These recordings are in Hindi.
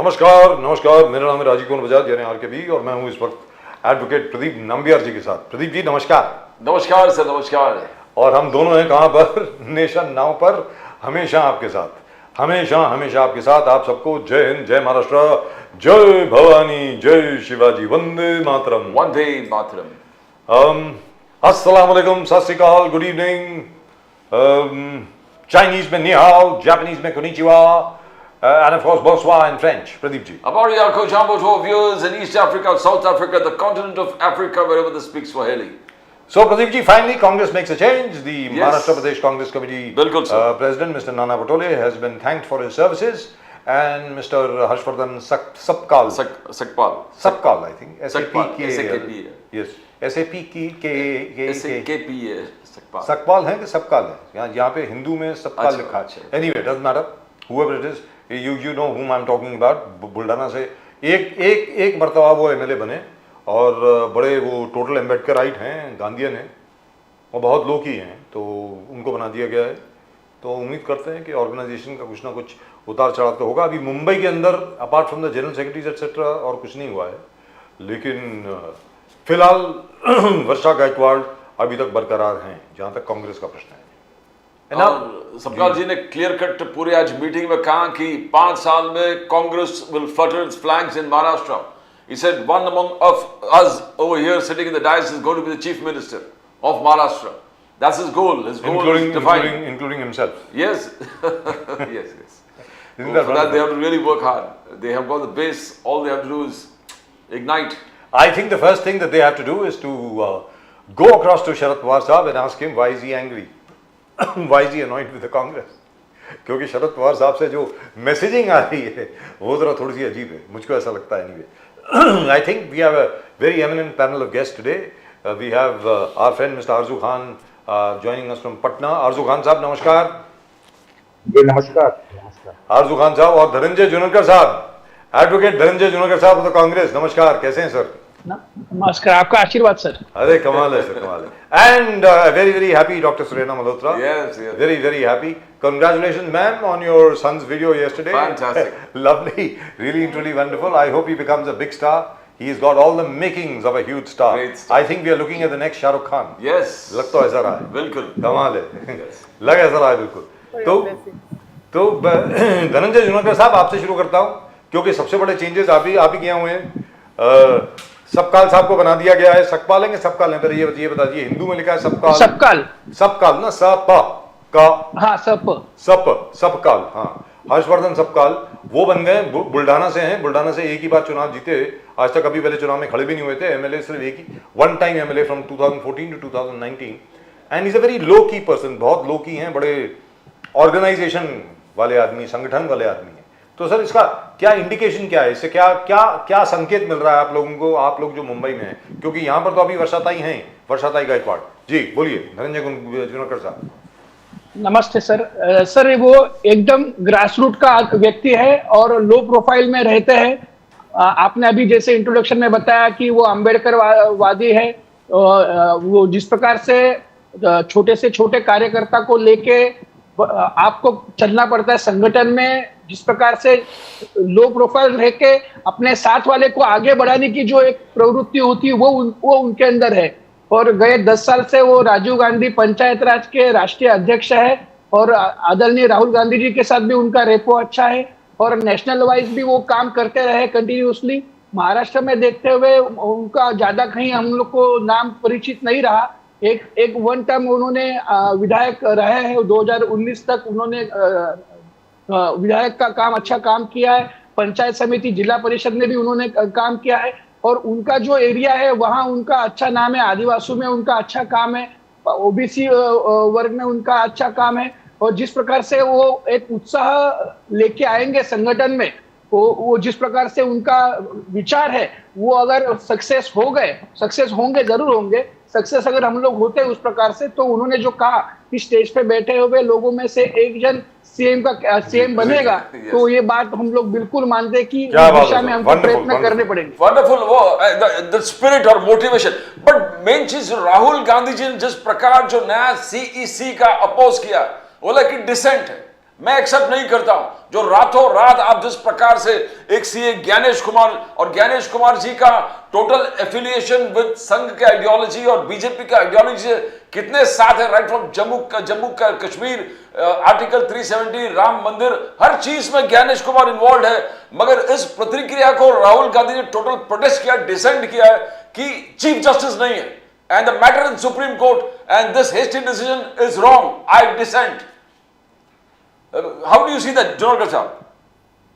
नमस्कार नमस्कार, मेरा नाम है राजीव कुमार बजाज यानी आरकेबी और मैं हूं इस वक्त एडवोकेट प्रदीप नंबियार जी के साथ। प्रदीप जी नमस्कार। नमस्कार सर, नमस्कार। और हम दोनों हैं कहां पर? नेशन नाउ पर, हमेशा आपके साथ, हमेशा हमेशा आपके साथ। आप सबको जय हिंद, जय महाराष्ट्र, जय भवानी, जय शिवाजी, वंदे मातरम। वंदे मातरम। अस्सलाम वालेकुम, सत श्री अकाल, गुड इवनिंग। चाइनीज में नि हाओ, जापानीज में konnichiwa, and of course bonsoir in French. Pradeep ji. Abari Yako Jambo to our viewers in East Africa, South Africa, the continent of Africa, wherever they speak Swahili. So Pradeep ji, finally Congress makes a change. The Yes. Maharashtra Pradesh Congress Committee Bilkul, sir. President Mr. Nana Patole has been thanked for his services, and Mr. Harshvardhan Sapkal, Sakpal, I think, SAPK. yes, SAPK, Sakpal. Sakpal है कि सबकाल है? यहाँ पे हिंदू में सबकाल अच्छा, लिखा अच्छा। है। Anyway, doesn't matter. Whoever it is, you know whom I'm talking about. Buldhana से एक मर्तबा वो एमएलए बने और बड़े वो टोटल एम्बेडकराइट हैं, गांधीयन हैं और बहुत लोग ही हैं, तो उनको बना दिया गया है। तो उम्मीद करते हैं कि ऑर्गेनाइजेशन का कुछ ना कुछ उतार चढ़ाव तो होगा। अभी मुंबई के अंदर apart from the general secretaries etcetera और कुछ नहीं हुआ है, लेकिन फिलहाल वर्षा गायकवाड़ अभी तक बरकरार हैं जहाँ तक कांग्रेस का प्रश्न है। और सबकाल जी ने क्लियर कट पूरे आज मीटिंग में कहा कि 5 साल में Congress will Flutter it's flags in Maharashtra. He said one among of us over here sitting in the dais is going to be the chief minister of Maharashtra. That's his goal. His goal is defined. Including himself. Yes. yes. Isn't So that for that they wonderful? have to really work hard. They have got the base. All they have to do is ignite. I think the first thing that they have to do is to go across to Sharad Pawar Sahab and ask him why is he angry? Why is he annoyed with the Congress? क्योंकि शरद पवार साहब से जो मैसेजिंग आ रही है वो जरा थोड़ी सी अजीब है, मुझको ऐसा लगता है। anyway, I think we have a very eminent panel of guests today. We have our friend Mr. Arzu Khan joining us from Patna. Arzu Khan साहब नमस्कार। जी नमस्कार। आरजू खान साहब और धनंजय जुनेरकर साहब, एडवोकेट धनंजय जुनेरकर साहब ऑफ द कांग्रेस, नमस्कार। कैसे हैं सर? नमस्कार, आपका आशीर्वाद सर। अरे कमाल है सर, कमाल है। And very very happy doctor Surena Malhotra. Yes. Very very happy. Congratulations ma'am on your son's video yesterday. Fantastic. Lovely, really truly wonderful. I hope he becomes a big star. He's got all the makings of a huge star. Great star. I think we are looking at the next Shah Rukh Khan. Yes. लग तो ऐसा रहा है। बिल्कुल। कमाल है। Yes. लग ऐसा रहा है बिल्कुल। तो धनंजय जुनेरकर साहब आपसे शुरू करता हूँ, क्योंकि सबसे बड़े चेंजेस आप ही किए हुए हैं। सबकाल साहब को बना दिया गया है, सकपाल है कि सबकाल है? ये बताइए, हिंदू में लिखा है सबकाल, सबकाल ना, हाँ सबकाल, हाँ। हर्षवर्धन सबकाल वो बन गए, बुल्ढाना से हैं, बुल्ढाना से एक ही बार चुनाव जीते, आज तक कभी पहले चुनाव में खड़े भी नहीं हुए थे। एमएलए सिर्फ एक ही, one time MLA from 2014 to 2019, and is a very low key person, बहुत लो की हैं, बड़े ऑर्गेनाइजेशन वाले आदमी, संगठन वाले आदमी हैं। तो सर इसका क्या इंडिकेशन क्या है, इससे क्या संकेत मिल रहा है आप लोगों को, आप लोग जो मुंबई में हैं? क्योंकि यहाँ पर तो अभी वर्षाताई हैं, वर्षाताई गायकवाड़ जी। बोलिए धनंजय जुनेरकर साहब। नमस्ते सर। सर वो एकदम ग्रासरूट का व्यक्ति है और लो प्रोफाइल में रहते हैं। आपने अभी जैसे इंट्रोडक्शन में बताया कि वो अम्बेडकर वादी है। वो जिस प्रकार से छोटे से छोटे कार्यकर्ता को लेके आपको चलना पड़ता है संगठन में, जिस प्रकार से लो प्रोफाइल रह के अपने साथ वाले को आगे बढ़ाने की जो एक प्रवृत्ति होती है वो उनके अंदर है। और गए 10 साल से वो राजीव गांधी पंचायत राज के राष्ट्रीय अध्यक्ष है और आदरणीय राहुल गांधी जी के साथ भी उनका रेपो अच्छा है और नेशनल वाइज भी वो काम करते रहे कंटिन्यूसली। महाराष्ट्र में देखते हुए उनका ज्यादा कहीं हम लोग को नाम परिचित नहीं रहा। एक वन टर्म उन्होंने विधायक रहे हैं, 2019 तक उन्होंने विधायक का काम अच्छा काम किया है। पंचायत समिति, जिला परिषद में भी उन्होंने काम किया है और उनका जो एरिया है वहाँ उनका अच्छा नाम है। आदिवासियों में उनका अच्छा काम है, ओबीसी वर्ग में उनका अच्छा काम है और जिस प्रकार से वो एक उत्साह लेके आएंगे संगठन में, वो जिस प्रकार से उनका विचार है, वो अगर सक्सेस होंगे, जरूर होंगे। सक्सेस अगर हम लोग होते उस प्रकार से, तो उन्होंने जो कहा कि स्टेज पे बैठे हुए लोगों में से एक जन सीएम बनेगा, तो ये बात हम लोग बिल्कुल मानते कि इस दिशा में हमको प्रयत्न करने पड़ेंगे। वंडरफुल, वो द स्पिरिट और मोटिवेशन। बट मेन चीज, राहुल गांधी जी ने जिस प्रकार जो नया सीईसी का अपोज किया, वो लाइक डिसेंट है। मैं एक्सेप्ट नहीं करता हूं। जो रातों रात आप जिस प्रकार से एक सीए ज्ञानेश कुमार, और ज्ञानेश कुमार जी का टोटल एफिलिएशन विद संघ के आइडियोलॉजी और बीजेपी का आइडियोलॉजी से कितने साथ है, राइट फ्रॉम जम्मू का कश्मीर, आर्टिकल 370, राम मंदिर, हर चीज में ज्ञानेश कुमार इन्वॉल्व है। मगर इस प्रतिक्रिया को राहुल गांधी ने टोटल प्रोटेस्ट किया, डिसेंट किया है कि चीफ जस्टिस नहीं है and the matter in supreme court and this hasty decision is wrong, I dissent. How do you see that Jonkar sahab?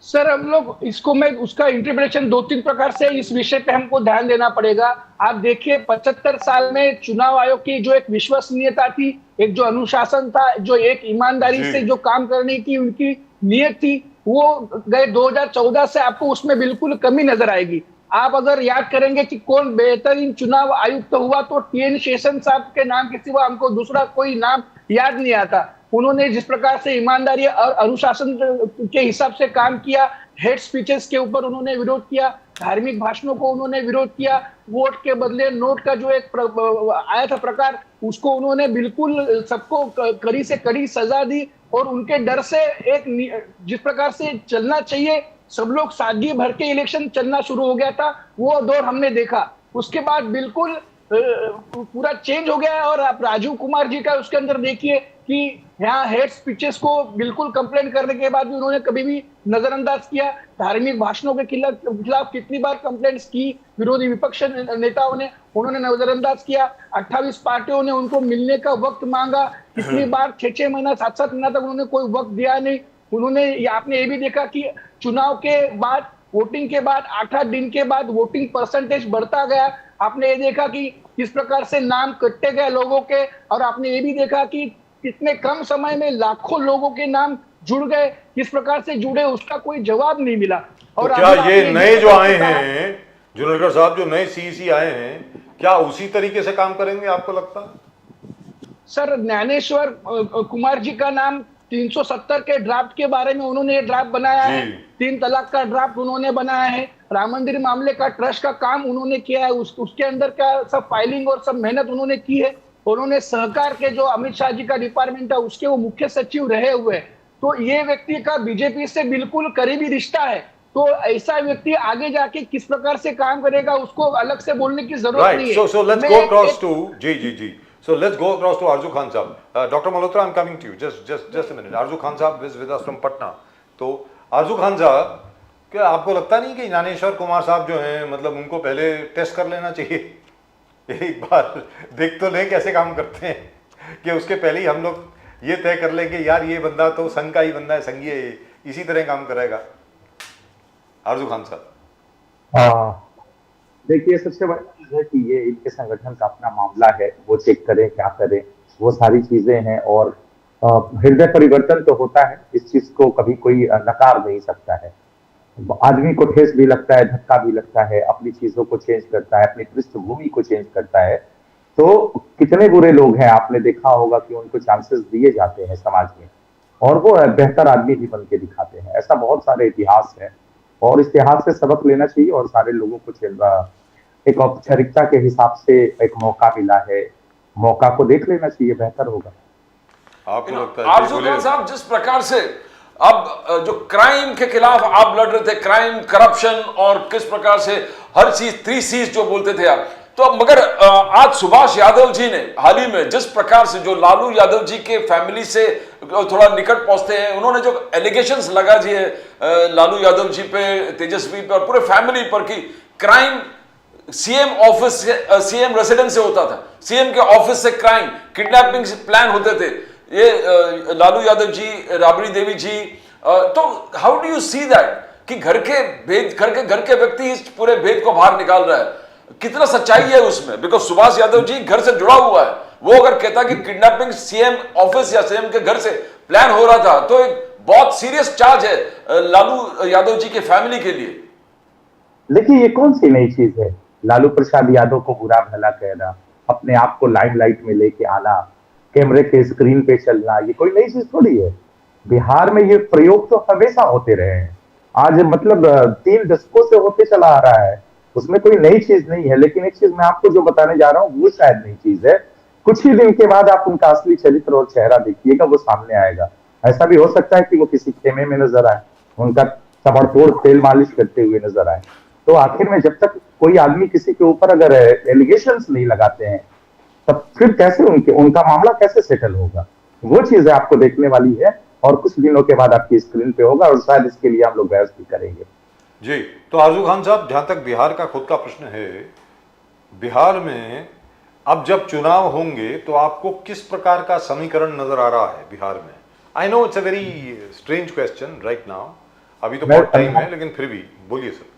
Sir हम लोग इसको, मैं उसका इंटरप्रिटेशन दो तीन प्रकार से इस विषय पे हमको ध्यान देना पड़ेगा। आप देखिए 75 साल में चुनाव आयोग की जो एक विश्वसनीयता थी, एक जो अनुशासन था, जो एक ईमानदारी से जो काम करने की उनकी नीयत थी, वो गए 2014 से आपको उसमें बिल्कुल कमी नजर आएगी। आप अगर याद करेंगे कि कौन बेहतरीन चुनाव आयुक्त हुआ तो टीएन शेषन साहब के नाम के सिवा हमको दूसरा कोई नाम याद नहीं आता। उन्होंने जिस प्रकार से ईमानदारी और अनुशासन के हिसाब से काम किया, हेड स्पीचेस के ऊपर उन्होंने विरोध किया, धार्मिक भाषणों को उन्होंने विरोध किया, वोट के बदले नोट का जो एक आया था प्रकार, उसको उन्होंने बिल्कुल सबको कड़ी से कड़ी सजा दी। और उनके डर से एक जिस प्रकार से चलना चाहिए, सब लोग सादगी भर के इलेक्शन चलना शुरू हो गया था, वो दौर हमने देखा। उसके बाद बिल्कुल पूरा चेंज हो गया है। और आप राजीव कुमार जी का उसके अंदर देखिए कि यहाँ हेड स्पीचेस को बिल्कुल कंप्लेन करने के बाद भी उन्होंने कभी भी नजरअंदाज किया। धार्मिक भाषणों के खिलाफ कितनी बार कंप्लेंट्स की विरोधी विपक्ष नेताओं ने, उन्होंने नजरअंदाज किया। 28 पार्टियों ने उनको मिलने का वक्त मांगा, कितनी बार 6-6 महीना 7-7 महीना तक उन्होंने कोई वक्त दिया नहीं। उन्होंने, आपने ये भी देखा कि चुनाव के बाद, वोटिंग के बाद 8-8 दिन के बाद वोटिंग परसेंटेज बढ़ता गया। आपने ये देखा कि किस प्रकार से नाम कटते गए लोगों के, और आपने ये भी देखा कि कितने कम समय में लाखों लोगों के नाम जुड़ गए। किस प्रकार से जुड़े उसका कोई जवाब नहीं मिला। और तो क्या ये नए जो आए हैं जुनेजर साहब, जो नए सीईसी आए हैं, क्या उसी तरीके से काम करेंगे आपको लगता है? सर ज्ञानेश्वर कुमार जी का नाम 370 के ड्राफ्ट के बारे में उन्होंने ड्राफ्ट बनाया है, 3 तलाक का ड्राफ्ट उन्होंने बनाया है, राम मंदिर मामले का ट्रस्ट का काम उन्होंने किया है, उसके अंदर का सब फाइलिंग और सब मेहनत उन्होंने की है। उन्होंने सहकार के जो अमित शाह जी का डिपार्टमेंट है उसके वो मुख्य सचिव रहे हुए। तो ये व्यक्ति का बीजेपी से बिल्कुल करीबी रिश्ता है। तो ऐसा व्यक्ति आगे जाके किस प्रकार से काम करेगा उसको अलग से बोलने की जरूरत नहीं है। So let's go across to ji. So let's go across to Arzu Khan साहब. Dr. Malhotra, I'm coming to you. Just a minute. Arzu Khan साहब is with us from Patna. तो आरजू खान साहब, क्या आपको लगता नहीं कि ज्ञानेश्वर कुमार साहब जो हैं, मतलब उनको पहले टेस्ट कर लेना चाहिए? एक बार देख तो लें कैसे काम करते हैं, कि उसके पहले ही हम लोग ये तय कर लेंगे यार ये बंदा तो संघ का ही बंदा है, संघीय है, इसी तरह काम करेगा। आरजू खान साहब, देखिए सबसे बड़ी चीज है कि ये इनके संगठन का अपना मामला है, वो चेक करें क्या करें, वो सारी चीजें हैं। और हृदय परिवर्तन तो होता है, इस चीज को कभी कोई नकार नहीं सकता है। आदमी को ठेस भी लगता है, धक्का भी लगता है, अपनी चीजों को चेंज करता है, अपनी पृष्ठभूमि को चेंज करता है। तो कितने बुरे लोग हैं, आपने देखा होगा कि उनको चांसेस दिए जाते हैं समाज में और वो बेहतर आदमी भी बन के दिखाते हैं। ऐसा बहुत सारे इतिहास है और इस इतिहास से सबक लेना चाहिए और सारे लोगों को एक औपचारिकता के हिसाब से एक मौका मिला है, मौका को देख लेना चाहिए, बेहतर होगा। आपको लगता है? आरजू खान साहब, जिस प्रकार से अब जो क्राइम के खिलाफ आप लड़ रहे थे, क्राइम, करप्शन और किस प्रकार से हर चीज 3 C's जो बोलते थे आप, तो अब मगर आज सुभाष यादव जी ने हाल ही में जिस प्रकार से जो लालू यादव जी के फैमिली से थोड़ा निकट पहुंचते हैं, उन्होंने जो एलिगेशंस लगा दिए लालू यादव जी पे, तेजस्वी पे और पूरे फैमिली पर कि क्राइम सीएम ऑफिस से, सीएम रेसिडेंस से होता था, सीएम के ऑफिस से क्राइम, किडनैपिंग प्लान होते थे, ये लालू यादव जी, राबड़ी देवी जी। तो how do you see that कि घर के व्यक्ति इस पूरे भेद को बाहर निकाल रहा है, कितना सच्चाई है उसमें? बिकॉज सुभाष यादव जी घर से जुड़ा हुआ है, वो अगर कहता कि किडनैपिंग सीएम ऑफिस या सीएम के घर से प्लान हो रहा था तो एक बहुत सीरियस चार्ज है लालू यादव जी के फैमिली के लिए। देखिए ये कौन सी नई चीज है, लालू प्रसाद यादव को बुरा भला कहना, अपने आप को लाइमलाइट में लेके आना, कैमरे के स्क्रीन पे चलना, ये कोई नई चीज थोड़ी है। बिहार में ये प्रयोग तो हमेशा होते रहे हैं, आज मतलब 3 दशकों से होते चला आ रहा है, उसमें कोई नई चीज नहीं है। लेकिन एक चीज मैं आपको जो बताने जा रहा हूँ वो शायद नई चीज है। कुछ ही दिन के बाद आप उनका असली चरित्र और चेहरा देखिएगा, वो सामने आएगा। ऐसा भी हो सकता है कि वो किसी खेमे में नजर आए, उनका ताबड़तोड़ तेल मालिश करते हुए नजर आए। तो आखिर में जब तक कोई आदमी किसी के ऊपर अगर एलिगेशंस नहीं लगाते हैं, तब फिर कैसे उनका मामला कैसे सेटल होगा? वो चीजें आपको देखने वाली है और कुछ दिनों के बाद आपकी स्क्रीन पे होगा, और शायद इसके लिए हम लोग बहस भी करेंगे। जी, तो आजू खान साहब, जहां तक बिहार का खुद का प्रश्न है, बिहार में अब जब चुनाव होंगे तो आपको किस प्रकार का समीकरण नजर आ रहा है बिहार में? I know it's a very strange question right now, अभी तो बहुत टाइम है, लेकिन फिर भी बोलिए सर।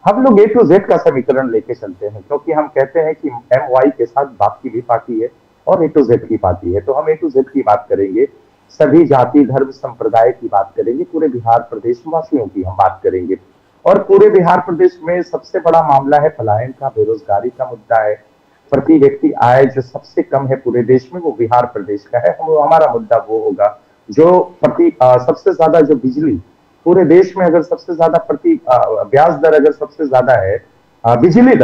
हम लोग A to Z का समीकरण लेके चलते हैं, क्योंकि हम कहते हैं कि MY के साथ बाप की भी पार्टी है और A to Z की पार्टी है। तो हम A to Z की बात करेंगे, सभी जाति धर्म संप्रदाय की बात करेंगे, पूरे बिहार प्रदेश वासियों की हम बात करेंगे। और पूरे बिहार प्रदेश में सबसे बड़ा मामला है पलायन का, बेरोजगारी का मुद्दा है। प्रति व्यक्ति आय जो सबसे कम है पूरे देश में, वो बिहार प्रदेश का है। हमारा मुद्दा वो होगा जो सबसे ज्यादा जो बिजली पूरे देश में, अगर सबसे ज्यादा ब्याज दर अगर सबसे ज्यादा है, बिजली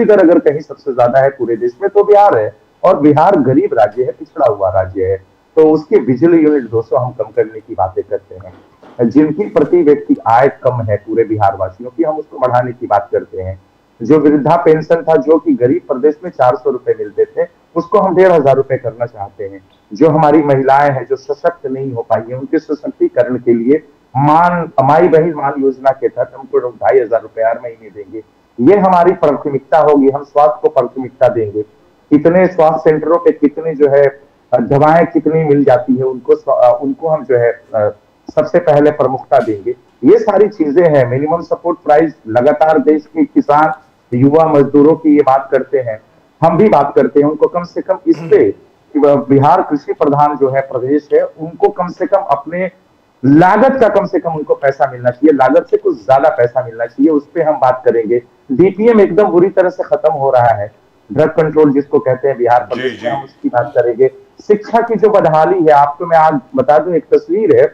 दर अगर कहीं सबसे ज्यादा है पूरे देश में तो बिहार है। और बिहार गरीब राज्य है, पिछड़ा हुआ राज्य है, तो उसकी बिजली यूनिट 200 हम कम करने की बातें करते हैं। जिनकी प्रति व्यक्ति आय कम है पूरे बिहार वासियों की, हम उसको बढ़ाने की बात करते हैं। जो वृद्धा पेंशन था, जो कि गरीब प्रदेश में 400 रुपए मिलते थे, उसको हम 1500 रुपए करना चाहते हैं। जो हमारी महिलाएं हैं जो सशक्त नहीं हो पाई है, उनके सशक्तिकरण के लिए माई बहन मान योजना के तहत हमको 2500 रुपए हर महीने देंगे। ये हमारी प्राथमिकता होगी। हम स्वास्थ्य को प्राथमिकता देंगे। कितने स्वास्थ्य सेंटरों पे कितने जो है दवाएं कितनी मिल जाती है, उनको हम जो है सबसे पहले प्रमुखता देंगे। ये सारी चीजें हैं। मिनिमम सपोर्ट प्राइस लगातार देश के किसान युवा मजदूरों की ये बात करते हैं, हम भी बात करते हैं। उनको कम से कम इस पे, बिहार कृषि प्रधान जो है प्रदेश है, उनको कम से कम अपने लागत का कम से कम उनको पैसा मिलना चाहिए, लागत से कुछ ज्यादा पैसा मिलना चाहिए, उस पर हम बात करेंगे। डीपीएम एकदम बुरी तरह से खत्म हो रहा है, ड्रग कंट्रोल जिसको कहते हैं बिहार प्रदेश में, हम उसकी बात करेंगे। शिक्षा की जो बदहाली है, आपको मैं आज बता दूं, एक तस्वीर है,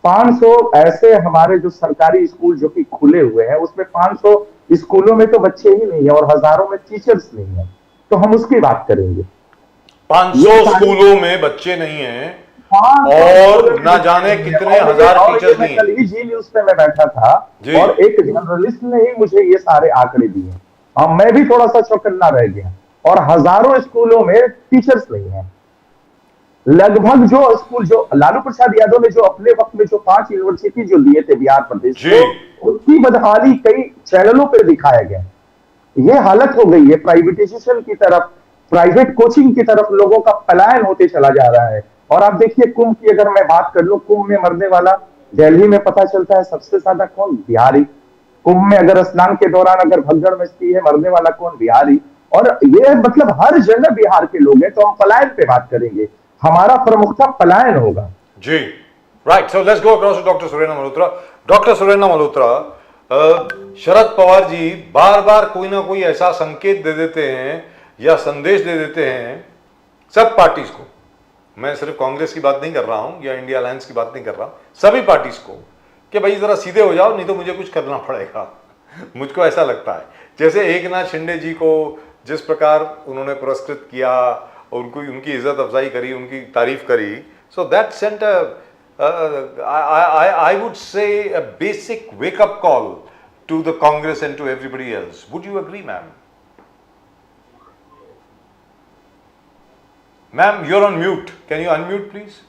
500 ऐसे हमारे जो सरकारी स्कूल जो कि खुले हुए हैं, उसमें 500 स्कूलों में तो बच्चे ही नहीं है और हजारों में टीचर्स नहीं है, तो हम उसकी बात करेंगे। 500 स्कूलों में बच्चे नहीं हैं और ना जाने कितने हजार टीचर्स नहीं। कल ही जी न्यूज पे मैं बैठा था और एक जर्नलिस्ट ने ही मुझे ये सारे आंकड़े दिए, और मैं भी थोड़ा सा चौकन्ना रह गया। और हजारों स्कूलों में टीचर्स नहीं है। लगभग जो स्कूल, जो लालू प्रसाद यादव ने जो अपने वक्त में जो 5 यूनिवर्सिटी जो दिए थे बिहार प्रदेश को, उसकी बदहाली कई चैनलों पर दिखाया गया। ये हालत हो गई है, प्राइवेटाइजेशन की तरफ, प्राइवेट कोचिंग की तरफ लोगों का पलायन होते चला जा रहा है। और आप देखिए कुंभ की अगर मैं बात कर लूं, कुंभ में मरने वाला दिल्ली में पता चलता है सबसे ज्यादा कौन? बिहारी। कुंभ में अगर स्नान के दौरान अगर भगदड़ मचती है, मरने वाला कौन? बिहारी। और ये मतलब हर जगह बिहार के लोग हैं। तो हम पलायन पे बात करेंगे, हमारा प्रमुखता पलायन होगा। जी, right. So let's go across to doctor Surena Malhotra. Doctor Surena Malhotra, Sharad Pawar ji बार बार कोई ना कोई ऐसा संकेत दे देते हैं या संदेश दे देते हैं सब पार्टीज को, मैं सिर्फ कांग्रेस की बात नहीं कर रहा हूं या इंडिया अलायंस की बात नहीं कर रहा हूं, सभी पार्टीज को, कि भाई जरा सीधे हो जाओ, नहीं तो मुझे कुछ करना पड़ेगा। मुझको ऐसा लगता है जैसे एकनाथ शिंदे जी को जिस प्रकार उन्होंने पुरस्कृत किया, उनको उनकी इज्जत अफजाई करी, उनकी तारीफ करी, so that sent I would say a basic wake-up call to the Congress and to everybody else. Would you agree, ma'am? Ma'am, you're on mute. Can you unmute, please?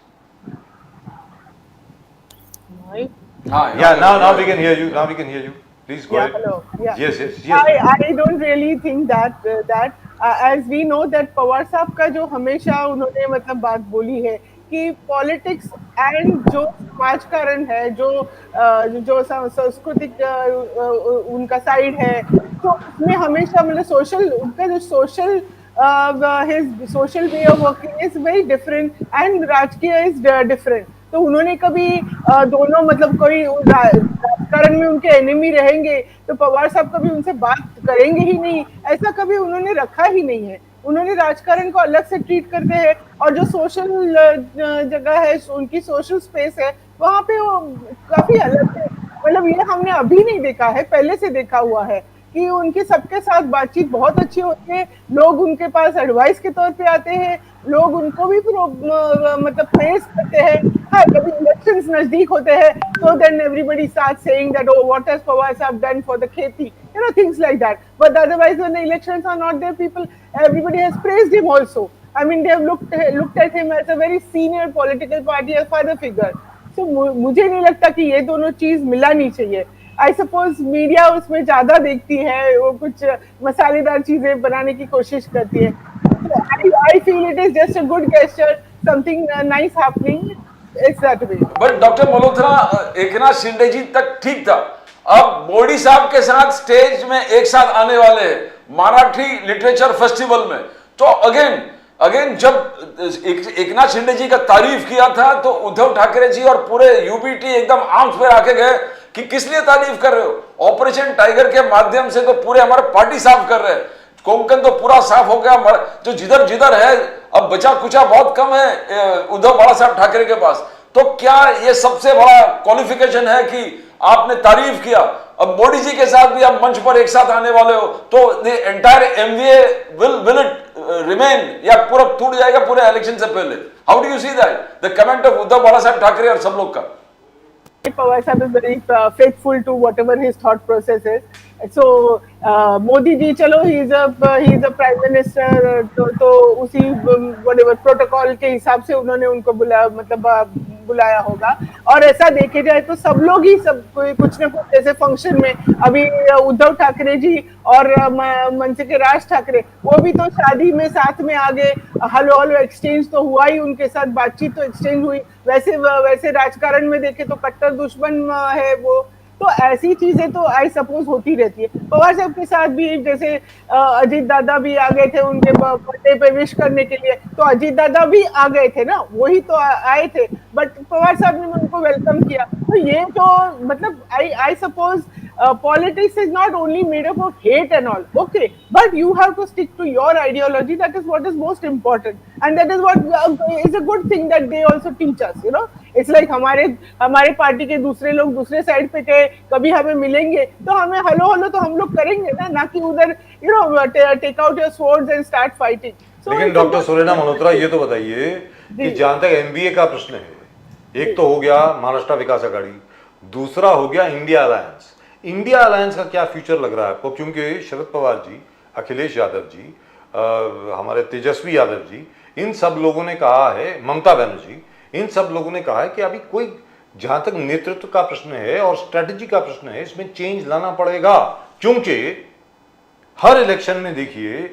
Yeah, now we can hear you. Now we can hear you. Please go ahead. Hello. Yeah. Yes. I don't really think that as we know that Pawar साहब का जो हमेशा उन्होंने मतलब बात बोली है कि पॉलिटिक्स एंड जो समाजकारण है, जो सांस्कृतिक उनका साइड है, तो उसमें हमेशा मतलब सोशल, उनका जो social his social way of working is very different and राजकीय is different. तो उन्होंने कभी दोनों मतलब कोई राजकारण में उनके एनिमी रहेंगे तो पवार साहब कभी उनसे बात करेंगे ही नहीं, ऐसा कभी उन्होंने रखा ही नहीं है। उन्होंने राजकारण को अलग से ट्रीट करते हैं और जो सोशल जगह है, उनकी सोशल स्पेस है, वहाँ पे वो काफी अलग है। मतलब ये हमने अभी नहीं देखा है, पहले से देखा हुआ है कि उनके सबके साथ बातचीत बहुत अच्छी होती है। लोग उनके पास एडवाइस के तौर पे आते हैं, लोग उनको भी मतलब प्रेस करते हैं हाँ, कभी इलेक्शंस नजदीक होते हैं तो then everybody start saying that oh what has Pawar Sahab done for the kheti, you know, things like that, but otherwise when the elections are not there, people, everybody has praised him also. I mean, they have looked at him as a very senior political party, a father figure. So मुझे नहीं लगता कि ये दोनों चीज मिलानी चाहिए. आई सपोज मीडिया उसमें ज्यादा देखती है, वो कुछ मसालेदार चीजें बनाने की कोशिश करती है. I feel it is just a good gesture, something nice happening. It's that way. But doctor Malhotra, Eknath Shinde ji तक ठीक था, अब मोदी साहब के साथ स्टेज में एक साथ आने वाले हैं मराठी लिटरेचर फेस्टिवल में, तो अगेन जब एकनाथ शिंदे जी का तारीफ किया था तो उद्धव ठाकरे जी और पूरे यूपीटी एकदम आंख पे आके गए कि किस लिए तारीफ कर रहे हो, ऑपरेशन टाइगर के माध्यम से तो पूरे हमारे पार्टी साफ कर रहे हैं, कोंकण तो पूरा साफ हो गया, जो जिधर जिधर है अब बचा कुचा बहुत कम है उद्धव बाला साहब ठाकरे के पास. तो क्या ये सबसे बड़ा क्वालिफिकेशन है कि आपने तारीफ किया, अब मोदी जी के साथ भी आप मंच पर एक साथ आने वाले हो, तो the entire MVA will it remain या पूरा टूट जाएगा पूरे इलेक्शन से पहले? How do you see that the comment of Uddhav Balasaheb Thackeray और सब लोग का? Pawar Sahib is very faithful to whatever his thought process is. So Modi ji, चलो he is a prime minister, तो उसी whatever protocol के हिसाब से उन्होंने उनको बुलाया होगा. और ऐसा देखे जाए तो सब लोग ही सब कुछ न कुछ, जैसे फंक्शन में अभी उद्धव ठाकरे जी और मनसे के राज ठाकरे, वो भी तो शादी में साथ में आ गए, हेलो एक्सचेंज तो हुआ ही, उनके साथ बातचीत तो एक्सचेंज हुई. वैसे राजकारण में देखे तो कट्टर दुश्मन है वो. तो ऐसी चीजें तो आई सपोज होती रहती है. पवार साहब के साथ भी जैसे अजीत दादा भी आ गए थे उनके बर्थडे पे विश करने के लिए, तो अजीत दादा भी आ गए थे ना, वही तो आए थे, बट पवार साहब ने उनको वेलकम किया. तो ये तो मतलब I suppose politics is not only made up of hate and all, okay, but you have to stick to your ideology. That is what is most important, and that is what is a good thing that they also teach us, you know. It's like हमारे पार्टी के दूसरे लोग दूसरे साइड पे गए, कभी हमें मिलेंगे तो हमें हेलो तो हम लोग करेंगे ना कि उधर you know take out your swords and start fighting. So लेकिन डॉक्टर सुरेना मल्होत्रा, ये तो बताइए कि जहां तक एमबीए का प्रश्न है, एक तो हो गया महाराष्ट्र विकास अघाड़ी, दूसरा हो गया इंडिया अलायंस. इंडिया अलायंस का क्या फ्यूचर लग रहा है आपको? क्योंकि शरद पवार जी, अखिलेश यादव जी, हमारे तेजस्वी यादव जी, इन सब लोगों ने कहा है, ममता बनर्जी, इन सब लोगों ने कहा है कि अभी कोई, जहां तक नेतृत्व का प्रश्न है और स्ट्रेटजी का प्रश्न है, इसमें चेंज लाना पड़ेगा. क्योंकि हर इलेक्शन में देखिए,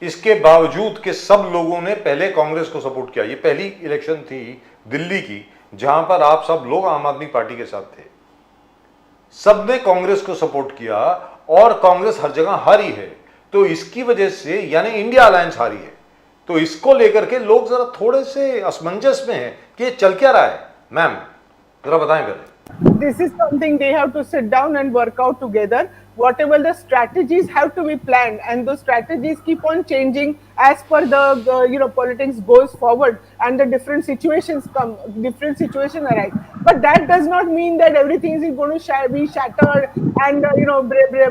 इसके बावजूद कि सब लोगों ने पहले कांग्रेस को सपोर्ट किया, ये पहली इलेक्शन थी दिल्ली की जहां पर आप सब लोग आम आदमी पार्टी के साथ थे, सबने कांग्रेस को सपोर्ट किया और कांग्रेस हर जगह हारी है. तो इसकी वजह से यानी इंडिया अलायंस हारी है. तो इसको लेकर के लोग जरा थोड़े से असमंजस में हैं कि ये चल क्या रहा है. मैम जरा बताएं पहले. This is something they have to sit down and work out together. Whatever the strategies have to be planned, and those strategies keep on changing as per the politics goes forward and the different situations arise. But that does not mean that everything is going to be shattered and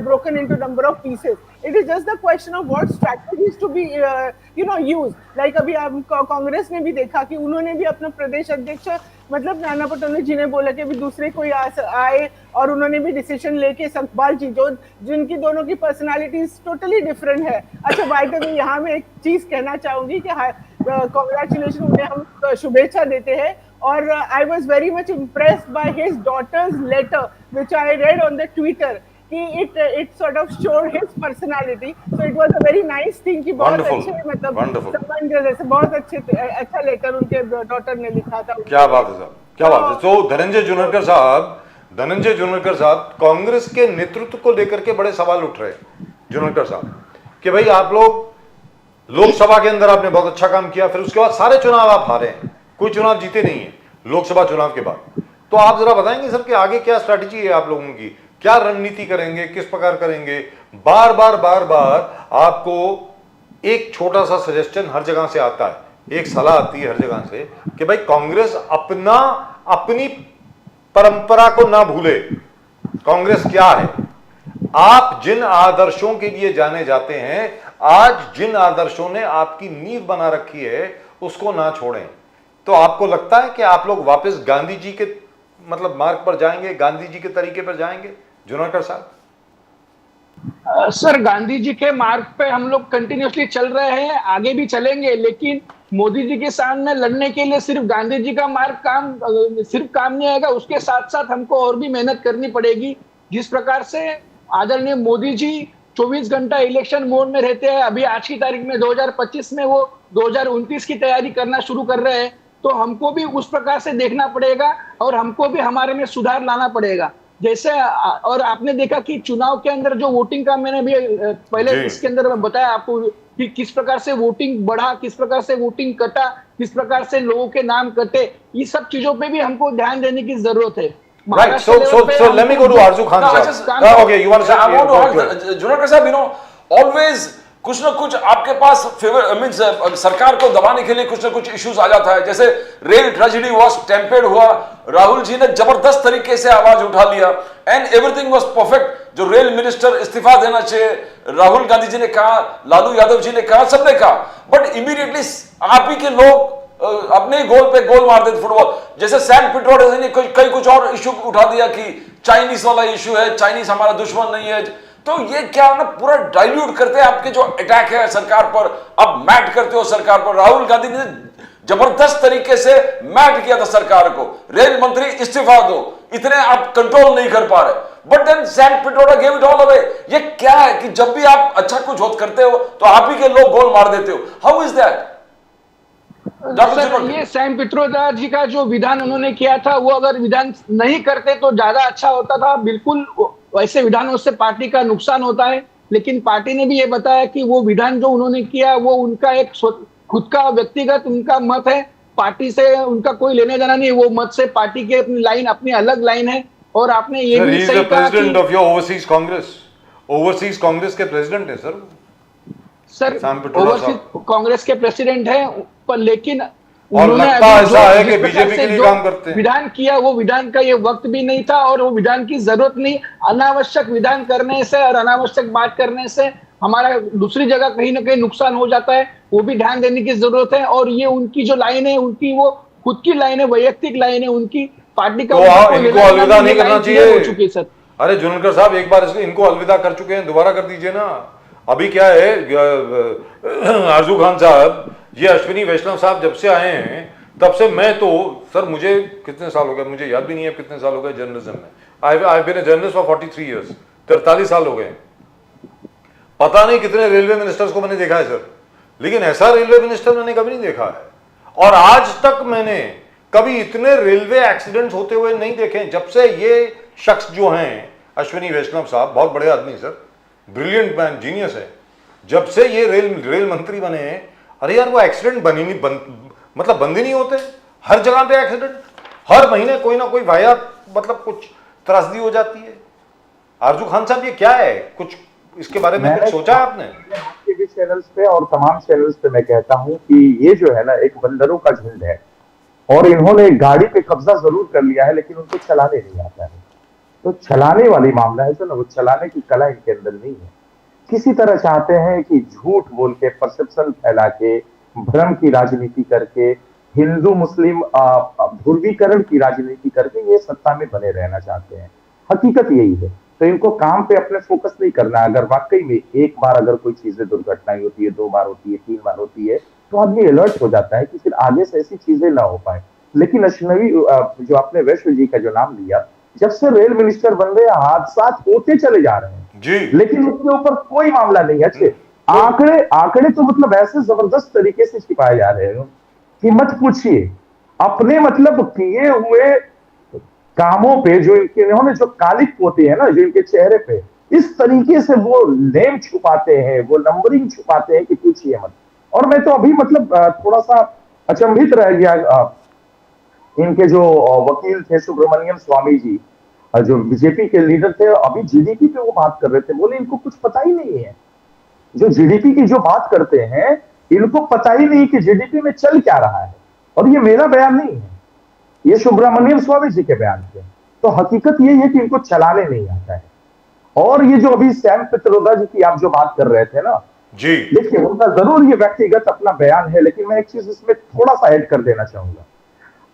broken into number of pieces. It is just the question of what strategies to be used. Like अभी हम कांग्रेस ने भी देखा कि उन्होंने भी अपना प्रदेश अध्यक्ष मतलब नाना पटोले जी ने बोला कि अभी दूसरे कोई आए और उन्होंने भी डिसीजन लेके संकपाल जी, जो जिनकी दोनों की पर्सनालिटीज टोटली डिफरेंट है. अच्छा, बाय द वे यहाँ में एक चीज कहना चाहूंगी कि कॉन्ग्रेचुलेशन, उन्हें हम शुभेच्छा देते हैं. और I was very much impressed by his daughter's letter which I read on the Twitter कि it sort of showed his personality. So it was a very nice thing कि बहुत अच्छे मतलब संबंध जैसे बहुत अच्छा लेटर उनके डॉटर ने लिखा था. क्या बात है साहब, क्या बात है. तो धनंजय जुनेरकर साहब कांग्रेस के नेतृत्व को लेकर के बड़े सवाल उठ रहे हैं. जुनेरकर साहब कि भाई आप लोग लोकसभा के अंदर आपने बहुत अच्छा काम किया, फिर उसके बाद सारे चुनाव आप हारे हैं, कोई चुनाव जीते नहीं है लोकसभा चुनाव के बाद. तो आप जरा बताएंगे सर कि आगे क्या स्ट्रैटेजी है आप लोगों की, क्या रणनीति करेंगे, किस प्रकार करेंगे? बार बार आपको एक छोटा सा सजेशन हर जगह से आता है, एक सलाह आती है हर जगह से कि भाई कांग्रेस अपनी परंपरा को ना भूले. कांग्रेस क्या है? आप जिन आदर्शों के लिए जाने जाते हैं, आज जिन आदर्शों ने आपकी नींव बना रखी है, उसको ना छोड़ें. तो आपको लगता है कि आप लोग वापस गांधी जी के मतलब मार्ग पर जाएंगे, गांधी जी के तरीके पर जाएंगे जुनेकर साहब? सर, गांधी जी के मार्ग पे हम लोग कंटिन्यूसली चल रहे हैं, आगे भी चलेंगे, लेकिन मोदी जी के सामने लड़ने के लिए सिर्फ गांधी जी का मार्ग सिर्फ काम नहीं आएगा, उसके साथ साथ हमको और भी मेहनत करनी पड़ेगी। जिस प्रकार से आदरणीय मोदी जी 24 घंटा इलेक्शन मोड में रहते हैं, अभी आज की तारीख में 2025 में वो 2029 की तैयारी करना शुरू कर रहे हैं, तो हमको भी उस प्रकार से देखना पड़ेगा और हमको भी हमारे में सुधार लाना पड़ेगा। जैसे और आपने देखा कि चुनाव के अंदर जो वोटिंग का, मैंने भी पहले इसके अंदर मैं बताया आपको कि किस प्रकार से वोटिंग बढ़ा, किस प्रकार से वोटिंग कटा, किस प्रकार से लोगों के नाम कटे, ये सब चीजों पे भी हमको ध्यान देने की जरूरत है। Right. So let me go to Arzu Khan sir. Okay, you want to say? I want to ask Junakar साहब, you know, always कुछ ना कुछ आपके पास फेवर मींस सरकार को दबाने के लिए कुछ ना कुछ इश्यूज आ जाता है। जैसे रेल ट्रेजेडी वाज टेम्पेड हुआ, राहुल जी ने जबरदस्त तरीके से आवाज उठा लिया एंड एवरीथिंग वाज परफेक्ट। जो रेल मिनिस्टर इस्तीफा देना चाहिए, राहुल गांधी जी ने कहा, लालू यादव जी ने कहा, सबने कहा, बट इमीडिएटली आप ही के लोग अपने गोल पे गोल मार देते फुटबॉल। जैसे सैन पिट्रोडा ने कई कुछ और इशू उठा दिया कि चाइनीज वाला इशू है, चाइनीज हमारा दुश्मन नहीं है। तो ये क्या ना पूरा डाइल्यूट करते हैं आपके जो अटैक है सरकार पर, अब मैट करते हो सरकार पर। राहुल गांधी ने जबरदस्त तरीके से मैट किया था सरकार को, रेल मंत्री इस्तीफा दो, इतने आप कंट्रोल नहीं कर पा रहे, but then Sam Pitroda gave it all away. ये क्या है कि जब भी आप अच्छा कुछ करते हो तो आप ही के लोग गोल मार देते हो? How is that? सर, ये सैम पित्रोदा जी का जो विधान उन्होंने किया था, वो अगर विधान नहीं करते तो ज्यादा अच्छा होता था। बिल्कुल वैसे विधानों से पार्टी का नुकसान होता है, लेकिन पार्टी ने भी ये बताया कि वो विधान जो उन्होंने किया वो उनका एक खुद का व्यक्तिगत उनका मत है, पार्टी से उनका कोई लेने जाना नहीं। वो मत से पार्टी की अपनी लाइन, अपनी अलग लाइन है। और आपने ये भी सही कहा कि ओवरसीज कांग्रेस के प्रेसिडेंट है सर। सर, ओवरसीज कांग्रेस के प्रेसिडेंट है, पर लेकिन और लगता ऐसा है कि बीजेपी के लिए काम करते हैं। विधान किया, वो विधान का ये वक्त भी नहीं था और वो विधान की जरूरत नहीं। अनावश्यक विधान करने से और अनावश्यक बात करने से हमारा दूसरी जगह कहीं ना कहीं नुकसान हो जाता है, वो भी ध्यान देने की जरूरत है। और ये उनकी जो लाइन है, उनकी वो खुद की लाइन है, वैयक्तिक लाइन है उनकी, पार्टी का तो इनको अलविदा नहीं करना चाहिए हो चुकी है सर। अरे जुनेकर साहब, एक बार इनको अलविदा कर चुके हैं, दोबारा कर दीजिए ना। अभी क्या है आरजू खान साहब, ये अश्विनी वैष्णव साहब जब से आए हैं तब से मैं तो सर, मुझे कितने साल हो गए, मुझे याद भी नहीं है कितने साल हो गए जर्नलिज्म में। I have been a journalist for 43 years, 43 साल हो गए। पता नहीं कितने रेलवे मिनिस्टर्स को मैंने देखा है सर, लेकिन ऐसा रेलवे मिनिस्टर मैंने कभी नहीं देखा है। और आज तक मैंने कभी इतने रेलवे एक्सीडेंट्स होते हुए नहीं देखे जब से ये शख्स जो हैं अश्विनी वैष्णव साहब, बहुत बड़े आदमी सर, ब्रिलियंट मैन, जीनियस है, जब से ये रेल मंत्री बने हैं, अरे यार वो एक्सीडेंट मतलब बंद ही नहीं होते। हर जगह पे एक्सीडेंट, हर महीने कोई ना कोई वाहियात, मतलब कुछ त्रासदी हो जाती है। आरजू खान साहब, ये क्या है? कुछ इसके बारे में कुछ सोचा है आपने? आपके भी चैनल्स पे और तमाम चैनल्स पे मैं कहता हूं कि ये जो है ना, एक बंदरों का झुंड है और इन्होंने गाड़ी पे कब्जा जरूर कर लिया है, लेकिन उनको चलाने नहीं आता है। तो चलाने वाली मामला है जो ना, वो चलाने की कला इनके अंदर नहीं है। किसी तरह चाहते हैं कि झूठ बोल के, परसेप्शन फैला के, भ्रम की राजनीति करके, हिंदू मुस्लिम ध्रुवीकरण की राजनीति करके ये सत्ता में बने रहना चाहते हैं। हकीकत यही है। तो इनको काम पे अपने फोकस नहीं करना। अगर वाकई में एक बार अगर कोई चीजें, दुर्घटनाएं होती है, 2 बार होती है, 3 बार होती है, तो आदमी अलर्ट हो जाता है कि फिर आगे से ऐसी चीजें ना हो पाए। लेकिन अश्विनी जो आपने वैष्णव जी का जो नाम लिया, जब से रेल मिनिस्टर बन गए हादसा होते चले जा रहे हैं जी, लेकिन उसके ऊपर कोई मामला नहीं है। अच्छे आंकड़े तो मतलब ऐसे जबरदस्त तरीके से छिपाए जा रहे हैं कि मत पूछिए। अपने मतलब किए हुए कामों पे जो इन्होंने जो कालिक पोते हैं ना, जो इनके चेहरे पे, इस तरीके से वो नेम छुपाते हैं, वो नंबरिंग छुपाते हैं कि पूछिए मत। और मैं तो अभी मतलब थोड़ा सा अचंभित रह गया। इनके जो वकील थे सुब्रमण्यम स्वामी जी, जो बीजेपी के लीडर थे, अभी जीडीपी पे वो बात कर रहे थे। बोले इनको कुछ पता ही नहीं है। जो जीडीपी की जो बात करते हैं, इनको पता ही नहीं कि जीडीपी में चल क्या रहा है। और ये मेरा बयान नहीं है, ये सुब्रमण्यम स्वामी जी के बयान थे। तो हकीकत ये है कि इनको चलाने नहीं आता है। और ये जो अभी सैम पित्रोदा जी की आप जो बात कर रहे थे ना जी, देखिए, उनका जरूर ये व्यक्तिगत अपना बयान है, लेकिन मैं एक चीज इसमें थोड़ा सा ऐड कर देना चाहूंगा।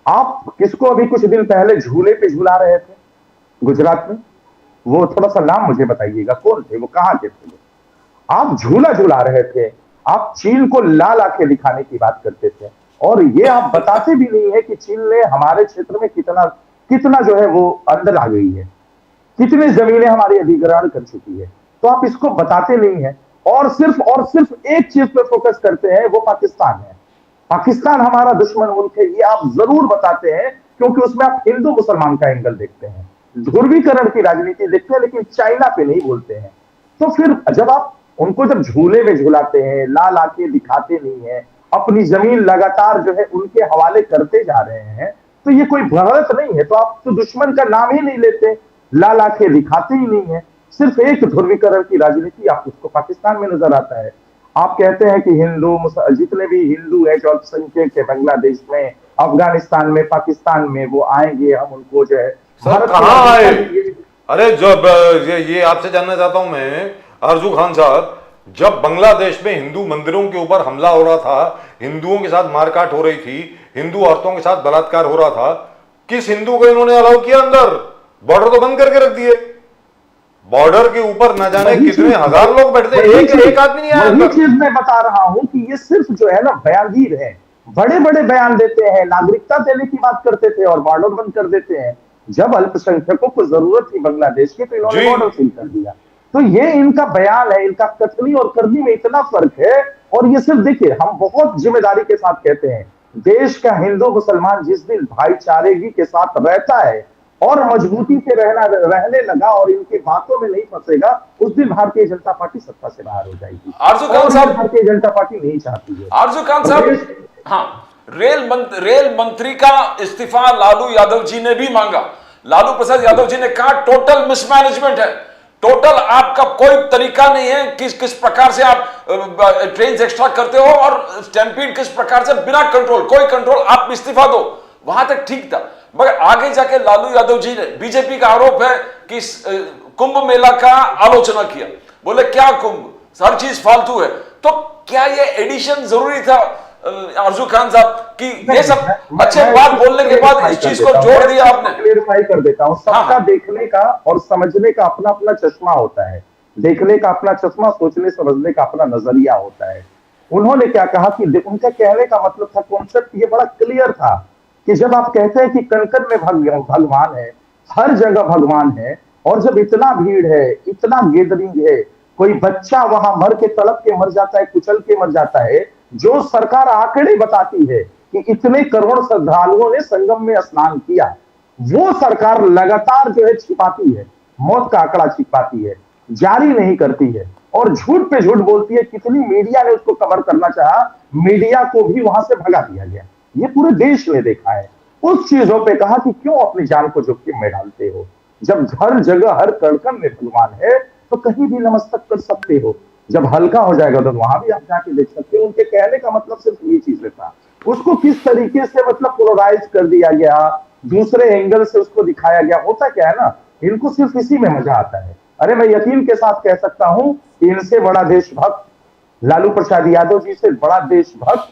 आप किसको अभी कुछ दिन पहले झूले पे झूला रहे थे गुजरात में? वो थोड़ा सा नाम मुझे बताइएगा, कौन थे वो, कहाँ के थे? आप झूला झूला रहे थे, आप चीन को लाल आंखें दिखाने की बात करते थे, और ये आप बताते भी नहीं है कि चीन ने हमारे क्षेत्र में कितना कितना जो है वो अंदर आ गई है, कितनी जमीनें हमारी अधिग्रहण कर चुकी है, तो आप इसको बताते नहीं है और सिर्फ एक चीज पे फोकस करते हैं, वो पाकिस्तान है। पाकिस्तान हमारा दुश्मन मुल्क है, ये आप जरूर बताते हैं, क्योंकि उसमें आप हिंदू मुसलमान का एंगल देखते हैं, ध्रुवीकरण की राजनीति देखते हैं, लेकिन चाइना पे नहीं बोलते हैं। तो फिर जब आप उनको जब झूले में झुलाते हैं, लाल आंखें दिखाते नहीं है, अपनी जमीन लगातार जो है उनके हवाले करते जा रहे हैं, तो ये कोई बढ़त नहीं है। तो आप तो दुश्मन का नाम ही नहीं लेते, लाल आंखें दिखाते ही नहीं है, सिर्फ एक ध्रुवीकरण की राजनीति आप उसको पाकिस्तान में नजर आता है। आप कहते हैं कि हिंदू जितने भी हिंदू है जो अल्पसंख्यक है बांग्लादेश में, अफगानिस्तान में, पाकिस्तान में, वो आएंगे, हम उनको जो है सर कहाँ आए? अरे जब ये आपसे जानना चाहता हूं मैं आरजू खान साहब, जब बांग्लादेश में हिंदू मंदिरों के ऊपर हमला हो रहा था, हिंदुओं के साथ मारकाट हो रही थी, हिंदू औरतों के साथ बलात्कार हो रहा था, किस हिंदू को इन्होंने अलाउ किया अंदर? बॉर्डर तो बंद करके रख दिए। बॉर्डर के ऊपर न जाने कितने हजार लोग बैठते, एक आदमी नहीं आया। वही चीज मैं बता रहा हूं कि ये सिर्फ जो है ना बयानगीर है, बड़े बड़े बयान देते हैं, नागरिकता देने की बात करते थे और बॉर्डर बंद कर देते हैं। जब अल्पसंख्यकों को जरूरत थी बांग्लादेश की, तो इन्होंने बॉर्डर सील कर दिया। तो ये इनका बयान है, इनका कथनी और करनी में इतना फर्क है। और ये सिर्फ देखिए, हम बहुत जिम्मेदारी के साथ कहते हैं, देश का हिंदू मुसलमान जिस दिन भाईचारेगी के साथ रहता है और मजबूती से रहने लगा और इनकी बातों में नहीं फंसेगा, उस दिन भारतीय जनता पार्टी सत्ता से बाहर हो जाएगी। आरजू खान साहब, भारतीय जनता पार्टी नहीं चाहती है। आरजू खान साहब, हाँ, रेल मंत्री का इस्तीफा लालू यादव जी ने भी मांगा। लालू प्रसाद यादव जी ने कहा टोटल मिसमैनेजमेंट है, टोटल आपका कोई तरीका नहीं है, किस प्रकार से आप ट्रेन एक्स्ट्रा करते हो और स्टैम्पीड किस प्रकार से बिना कंट्रोल, कोई कंट्रोल, आप इस्तीफा दो। वहां तक ठीक था, मगर आगे जाके लालू यादव जी ने, बीजेपी का आरोप है कि कुंभ मेला का आलोचना किया, बोले क्या कुंभ, हर चीज फालतू है। तो क्या ये एडिशन जरूरी था आरजू खान साहब कि ये सब अच्छे बात बोलने के बाद इस चीज को जोड़ दिया आपने? क्लियरफाई कर देता हूं, सबका देखने का और समझने का अपना अपना चश्मा होता है, देखने का अपना चश्मा, सोचने समझने का अपना नजरिया होता है। उन्होंने क्या कहा कि उनका कहने का मतलब था, कॉन्सेप्ट ये बड़ा क्लियर था कि जब आप कहते हैं कि कण-कण में भगवान है, हर जगह भगवान है, और जब इतना भीड़ है, इतना गैदरिंग है, कोई बच्चा वहां मर के तड़प के मर जाता है, कुचल के मर जाता है, जो सरकार आंकड़े बताती है कि इतने करोड़ श्रद्धालुओं ने संगम में स्नान किया, वो सरकार लगातार जो है छिपाती है, मौत का आंकड़ा छिपाती है, जारी नहीं करती है और झूठ पे झूठ बोलती है। कितनी मीडिया ने उसको कवर करना चाहा, मीडिया को भी वहां से भगा दिया गया। ये पूरे देश ने देखा है। उस चीजों पे कहा कि क्यों अपनी जान को जोखिम में डालते हो, जब हर जगह हर कण-कण में भगवान है तो कहीं भी नमस्कार कर सकते हो, जब हल्का हो जाएगा तो वहां भी आप जाके देख सकते हो। उनके कहने का मतलब सिर्फ ये चीज था। उसको किस तरीके से मतलब पोलराइज कर दिया गया, दूसरे एंगल से उसको दिखाया गया। होता क्या है ना, इनको सिर्फ इसी में मजा आता है। अरे मैं यकीन के साथ कह सकता हूं कि इनसे बड़ा देशभक्त, लालू प्रसाद यादव जी से बड़ा देशभक्त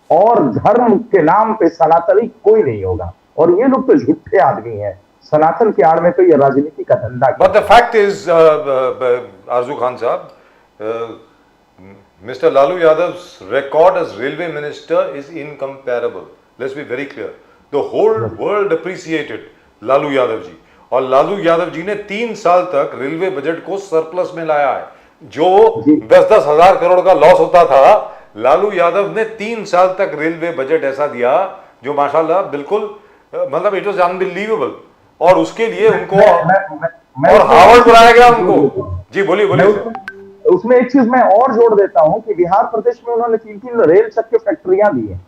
और धर्म के नाम पे सनातनी कोई नहीं होगा। और ये लोग तो झूठे आदमी हैं, सनातन के आड़ में तो ये राजनीति का धंधा। बट द फैक्ट इज आरजू खान साहब, Mr. Lalu Yadav's record as railway minister is incomparable. Let's be very clear. The whole world appreciated Lalu Yadav जी, और लालू यादव जी ने 3 साल तक रेलवे बजट को सरप्लस में लाया है। जो 10-10 हजार करोड़ का लॉस होता था, लालू यादव ने 3 साल तक रेलवे बजट ऐसा दिया जो माशाल्लाह बिल्कुल मतलब इट वाज अनबिलीवेबल। और उसके लिए उनको और हार्वर्ड बुलाया गया उनको। जी बोलिए बोलिए। उसमें एक चीज मैं और जोड़ देता हूं कि बिहार प्रदेश में उन्होंने 3 रेल चक्के फैक्ट्रियां दी हैं,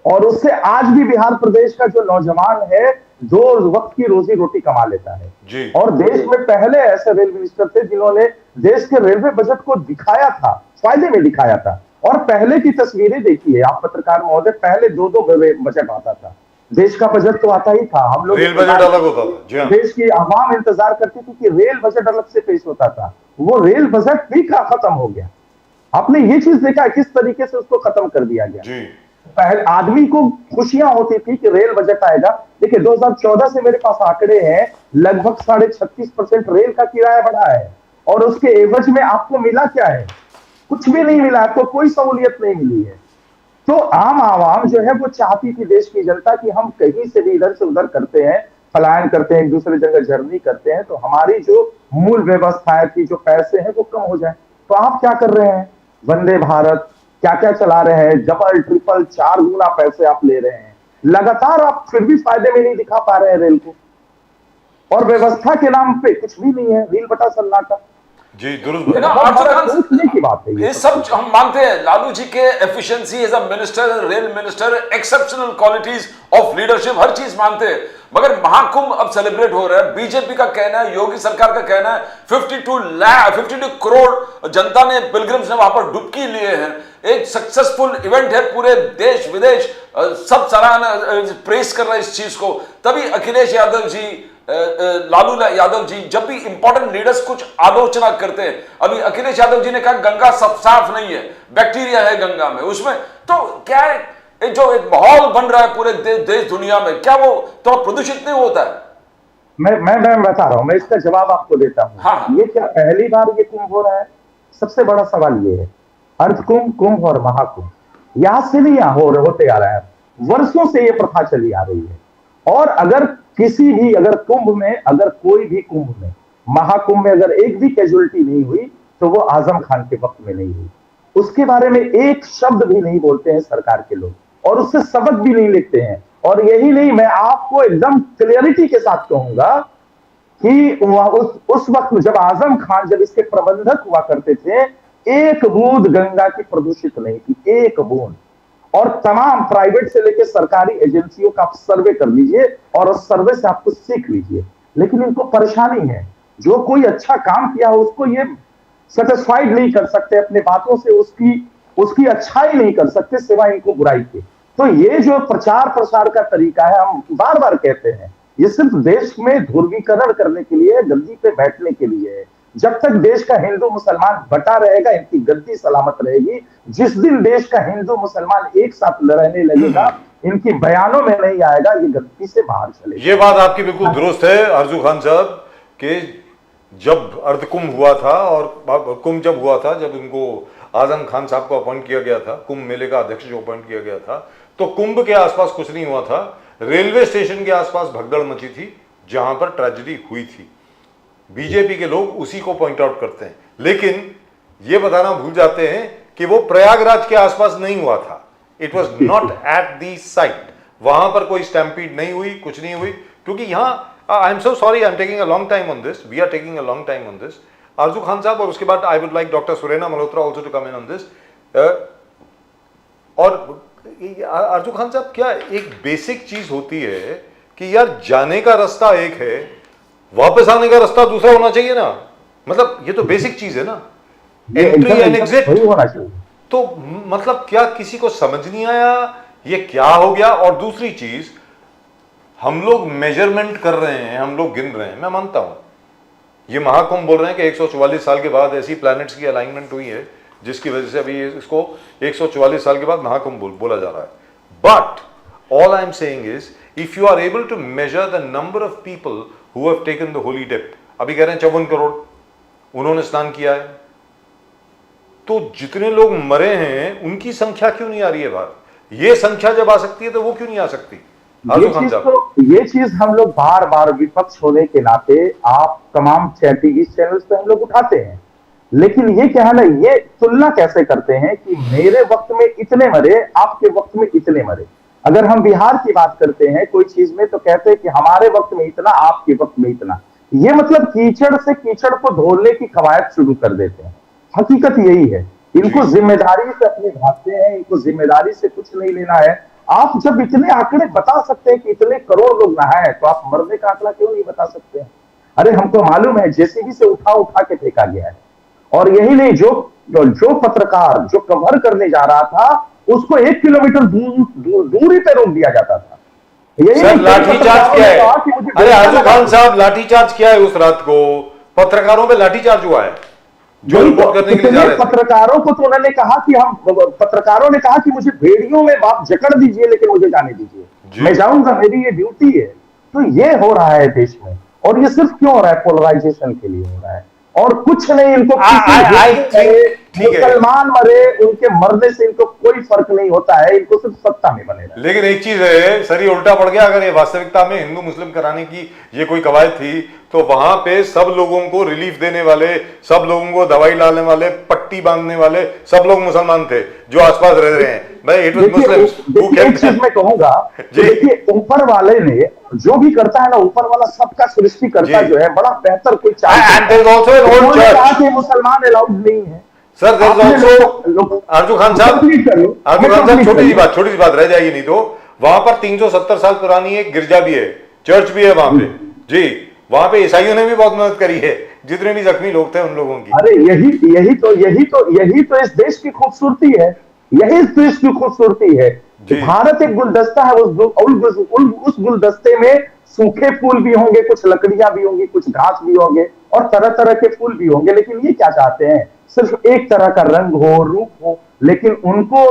और उससे आज भी बिहार प्रदेश का जो नौजवान है 2 वक्त की रोजी रोटी कमा लेता है जी। और देश में पहले ऐसे रेल मिनिस्टर थे जिन्होंने देश के रेलवे बजट को दिखाया था, फायदे में दिखाया था। और पहले की तस्वीरें देखिए आप पत्रकार महोदय, पहले 2-2 बजट आता था, देश का बजट तो आता ही था। हम लोग रेल बजट अलग होता था जी हाँ। देश की आवाम इंतजार करती थी कि रेल बजट अलग से पेश होता था, वो रेल बजट भी खत्म हो गया। आपने ये चीज देखा किस तरीके से उसको खत्म कर दिया गया जी। पहले आदमी को खुशियां होती थी कि रेल बजट आएगा। देखिए 2014 से मेरे पास आंकड़े हैं, लगभग 36.5% रेल का किराया बढ़ा है, और उसके एवज में आपको मिला क्या है? कुछ भी नहीं मिला, आपको कोई सहूलियत नहीं मिली है। तो आम आवाम जो है वो चाहती थी, देश की जनता, कि हम कहीं से भी इधर से उधर करते हैं, पलायन करते हैं, एक दूसरे जगह जर्नी करते हैं, तो हमारी जो मूल व्यवस्थाएं थी, जो पैसे हैं, वो कम हो जाए। तो आप क्या कर रहे हैं? वंदे भारत क्या क्या चला रहे हैं, डबल ट्रिपल 4 गुना पैसे आप ले रहे हैं लगातार, आप फिर भी फायदे में नहीं दिखा पा रहे हैं रेल को, और व्यवस्था के नाम पे कुछ भी नहीं है, रील बटा सन्नाटा। जी दुरुस्त You know, बात। Arthur Khan, सोचने की बात है ये सब हम मानते हैं। लालू जी के efficiency as a minister, rail minister, exceptional qualities of leadership, हर चीज मानते हैं। मगर महाकुंभ अब सेलिब्रेट हो रहा है, बीजेपी का कहना है, योगी सरकार का कहना है 52 करोड़ जनता ने, पिलग्रिम्स ने वहां पर डुबकी लिए हैं। एक सक्सेसफुल इवेंट है, पूरे देश विदेश सब सराहना प्रेस कर रहे हैं इस चीज को। तभी अखिलेश यादव जी, लालू यादव जी, जब भी इंपॉर्टेंट लीडर्स कुछ आलोचना करते हैं, अभी अखिलेश यादव जी ने कहा गंगा साफ नहीं है, बैक्टीरिया है गंगा में, उसमें तो क्या है, जो एक माहौल बन रहा है पूरे देश दुनिया में, क्या वो तो प्रदूषित नहीं होता है? मैं बता रहा हूं, मैं इसका जवाब आपको देता हूं। हाँ। ये क्या पहली बार ये कुंभ हो रहा है? सबसे बड़ा सवाल ये है, अर्ध कुंभ, कुंभ और महाकुंभ यहां से नहीं होते आ रहा है, वर्षों से ये प्रथा चली आ रही है। और अगर किसी भी, अगर कुंभ में, अगर कोई भी कुंभ में, महाकुंभ में अगर एक भी कैजुअलिटी नहीं हुई, तो वो आजम खान के वक्त में नहीं हुई। उसके बारे में एक शब्द भी नहीं बोलते हैं सरकार के लोग, और उससे सबक भी नहीं लिखते हैं। और यही नहीं, मैं आपको एकदम क्लियरिटी के साथ कहूंगा कि उस वक्त जब आजम खान, जब इसके प्रबंधक हुआ करते थे, एक बूंद गंगा की प्रदूषित नहीं थी, एक बूंद। और तमाम प्राइवेट से लेकर सरकारी एजेंसियों का आप सर्वे कर लीजिए, और उस सर्वे से आपको सीख लीजिए। लेकिन इनको परेशानी है, जो कोई अच्छा काम किया हो उसको ये सेटिस्फाइड नहीं कर सकते, अपने बातों से उसकी अच्छाई नहीं कर सकते, सिवाय इनको बुराई के। तो ये जो प्रचार प्रसार का तरीका है, हम बार बार कहते हैं, ये सिर्फ देश में ध्रुवीकरण करने के लिए, गद्दी पे बैठने के लिए है। जब तक देश का हिंदू मुसलमान बटा रहेगा, इनकी गद्दी सलामत रहेगी। जिस दिन देश का हिंदू मुसलमान एक साथ रहने लगेगा, इनकी बयानों में नहीं आएगा, ये गद्दी से बाहर चलेगा। ये बात आपकी बिल्कुल दुरुस्त है अर्जू खान साहब, कि जब अर्धकुंभ हुआ था और कुंभ जब हुआ था, जब इनको आजम खान साहब को अपॉइंट किया गया था, कुंभ मेले का अध्यक्ष जो अपॉइंट किया गया था, तो कुंभ के आसपास कुछ नहीं हुआ था। रेलवे स्टेशन के आसपास भगदड़ मची थी, जहां पर ट्रेजेडी हुई थी। बीजेपी के लोग उसी को पॉइंट आउट करते हैं, लेकिन ये बताना भूल जाते हैं कि वो प्रयागराज के आसपास नहीं हुआ था। It was not at the site, वहां पर कोई स्टैम्पीड नहीं हुई, कुछ नहीं हुई। क्योंकि यहां, I am so sorry, I am taking a long time on this, we are taking a long time on this, Arzoo Khan sahab, और उसके बाद I would like doctor Surena Malhotra also to come in on this. और आरजू खान साहब, क्या एक बेसिक चीज होती है कि यार जाने का रास्ता एक है, वापस आने का रास्ता दूसरा होना चाहिए ना। मतलब ये तो बेसिक चीज है ना, एंट्री एंड एग्जिट होना चाहिए। तो मतलब क्या किसी को समझ नहीं आया ये क्या हो गया? और दूसरी चीज, हम लोग मेजरमेंट कर रहे हैं, हम लोग गिन रहे हैं, मैं मानता हूं ये महाकुंभ बोल रहे हैं कि 144 साल के बाद ऐसी प्लैनेट्स की अलाइनमेंट हुई है जिसकी वजह से अभी इसको 144 साल के बाद महाकुंभ बोला जा रहा है। But all I am saying is, if you are able to measure the number of people who have taken the holy dip, अभी कह रहे हैं 54 करोड़ उन्होंने स्नान किया है, तो जितने लोग मरे हैं उनकी संख्या क्यों नहीं आ रही है बाहर? ये संख्या जब आ सकती है तो वो क्यों नहीं आ सकती? ये चीज हम लोग बार बार विपक्ष होने के नाते आप तमाम टीवी चैनल्स पे हम लोग उठाते हैं, लेकिन ये क्या है ना, ये तुलना कैसे करते हैं कि मेरे वक्त में इतने मरे, आपके वक्त में इतने मरे। अगर हम बिहार की बात करते हैं कोई चीज में, तो कहते हैं कि हमारे वक्त में इतना, आपके वक्त में इतना। ये मतलब कीचड़ से कीचड़ को धोने की कवायद शुरू कर देते हैं। हकीकत यही है, इनको जिम्मेदारी से अपने भागते हैं, इनको जिम्मेदारी से कुछ नहीं लेना है। आप जब इतने आंकड़े बता सकते हैं कि इतने करोड़ लोग नहाए, तो आप मरने का आंकड़ा क्यों नहीं बता सकते हैं? अरे हमको मालूम है जेसीबी से उठा उठा के फेंका गया है। और यही नहीं, जो पत्रकार जो कवर करने जा रहा था उसको 1 किलोमीटर दूरी पे रोक दिया जाता था। सर लाठीचार्ज क्या है? अरे आजू खान साहब, लाठीचार्ज किया है उस रात को, पत्रकारों पे लाठीचार्ज हुआ है। जो रिपोर्ट करने के लिए जा रहे थे। पत्रकारों को तो उन्होंने कहा कि पत्रकारों ने कहा कि मुझे भेड़ियों में आप जकड़ दीजिए लेकिन मुझे जाने दीजिए, मैं जाऊंगा, मेरी ये ड्यूटी है। तो ये हो रहा है देश में, और ये सिर्फ क्यों हो रहा है? पोलराइजेशन के लिए हो रहा है, और कुछ नहीं। इनको मुसलमान मरे, उनके मरने से इनको कोई फर्क नहीं होता है, इनको सिर्फ सत्ता में बने। लेकिन एक चीज है सर, ये उल्टा पड़ गया। अगर ये वास्तविकता में हिंदू मुस्लिम कराने की ये कोई कवायद थी तो वहां पे सब लोगों को रिलीफ देने वाले, सब लोगों को दवाई लाने वाले, पट्टी बांधने वाले सब लोग मुसलमान थे जो आसपास रह रहे हैं। भाई it was Muslims who came. मैं कहूंगा देखिए, ऊपर वाले ने जो भी करता है ना, ऊपर वाला सबका सृष्टिकर्ता जो है बड़ा बेहतर कोई चाहे मुसलमान अलाउड नहीं है सर। आरजू खान साहब छोटी सी बात रह जाएगी नहीं तो, वहां पर 370 साल पुरानी एक गिरजा भी है, चर्च भी है वहां पे जी। वहां पे ईसाइयों ने भी बहुत मदद करी है, जितने भी जख्मी लोग थे उन लोगों की। अरे यही तो इस देश की खूबसूरती है, यही इस देश की खूबसूरती है। भारत एक गुलदस्ता है, उस गुलदस्ते में सूखे फूल भी होंगे, कुछ लकड़ियां भी होंगी, कुछ घास भी होंगे, और तरह तरह के फूल भी होंगे। लेकिन ये क्या चाहते हैं? सिर्फ एक तरह का रंग हो, रूप हो, लेकिन उनको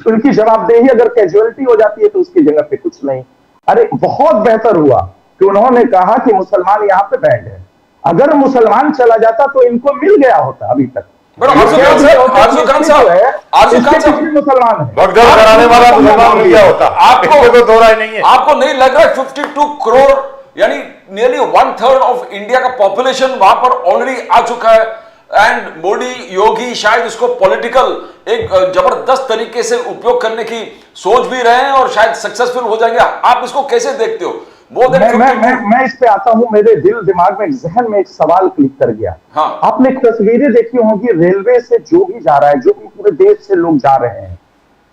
उनकी जवाबदेही अगर कैजुअलिटी हो जाती है तो उसकी जगह पे कुछ नहीं। अरे बहुत बेहतर हुआ कि उन्होंने कहा कि मुसलमान यहाँ पे बैंड है। अगर मुसलमान चला जाता तो इनको मिल गया होता अभी तक। आरजू खान साहब मुसलमान है, भगदड़ कराने वाला मुसलमान मिल गया होता। आपको तो दो राय नहीं है। आपको नहीं लग रहा 52 करोड़ यानी नियरली 1/3 ऑफ इंडिया का पॉपुलेशन वहां पर ऑलरेडी आ चुका है, एंड मोदी योगी शायद इसको पॉलिटिकल एक जबरदस्त तरीके से उपयोग करने की सोच भी रहे हैं और शायद सक्सेसफुल हो जाएंगे। आप इसको कैसे देखते हो? मैं इस पे आता हूं, मेरे दिल दिमाग में जहन में एक सवाल क्लिक कर गया। हाँ। आपने तस्वीरें देखी होंगी, रेलवे से जो भी जा रहा है, जो भी पूरे देश से लोग जा रहे हैं,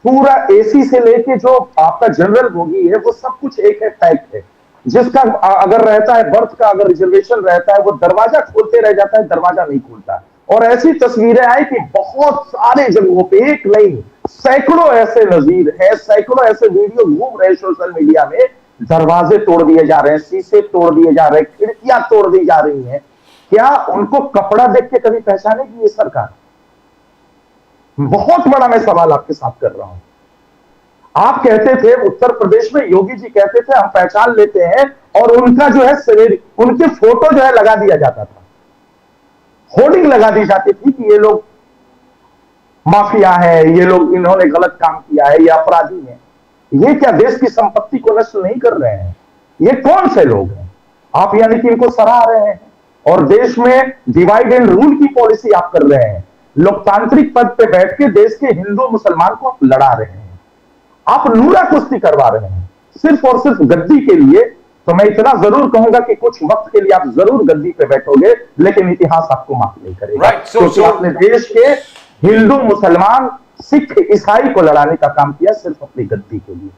पूरा एसी से लेके जो आपका जनरल बोगी है, वो सब कुछ एक है, पैक है। जिसका अगर रहता है बर्थ का अगर रिजर्वेशन रहता है, वो दरवाजा खोलते रह जाता है, दरवाजा नहीं खुलता। और ऐसी तस्वीरें आई कि बहुत सारे जगहों पे, एक नहीं सैकड़ों ऐसे नजीर है, सैकड़ों ऐसे वीडियो घूम रहे सोशल मीडिया में, दरवाजे तोड़ दिए जा रहे हैं, शीशे तोड़ दिए जा रहे हैं, खिड़कियां तोड़ दी जा रही हैं। क्या उनको कपड़ा देख के कभी पहचानेगी ये सरकार? बहुत बड़ा मैं सवाल आपके साथ कर रहा हूं। आप कहते थे उत्तर प्रदेश में, योगी जी कहते थे हम पहचान लेते हैं, और उनका जो है उनके फोटो जो है लगा दिया जाता था, होर्डिंग लगा दी जाती थी कि ये लोग माफिया है, ये लोग इन्होंने गलत काम किया है, ये अपराधी है। ये क्या देश की संपत्ति को नष्ट नहीं कर रहे हैं? ये कौन से लोग हैं? आप यानी कि इनको सराह रहे हैं, और देश में डिवाइड एंड रूल की पॉलिसी आप कर रहे हैं। लोकतांत्रिक पद पे बैठ के देश के हिंदू मुसलमान को आप लड़ा रहे हैं, आप लूला कुश्ती करवा रहे हैं सिर्फ और सिर्फ गद्दी के लिए। तो मैं इतना जरूर कहूंगा कि कुछ वक्त के लिए आप जरूर गद्दी पे बैठोगे, लेकिन इतिहास आपको माफ नहीं करेगा, क्योंकि आपने देश के हिंदू मुसलमान सिख ईसाई को लड़ाने का काम किया सिर्फ अपनी गद्दी के लिए।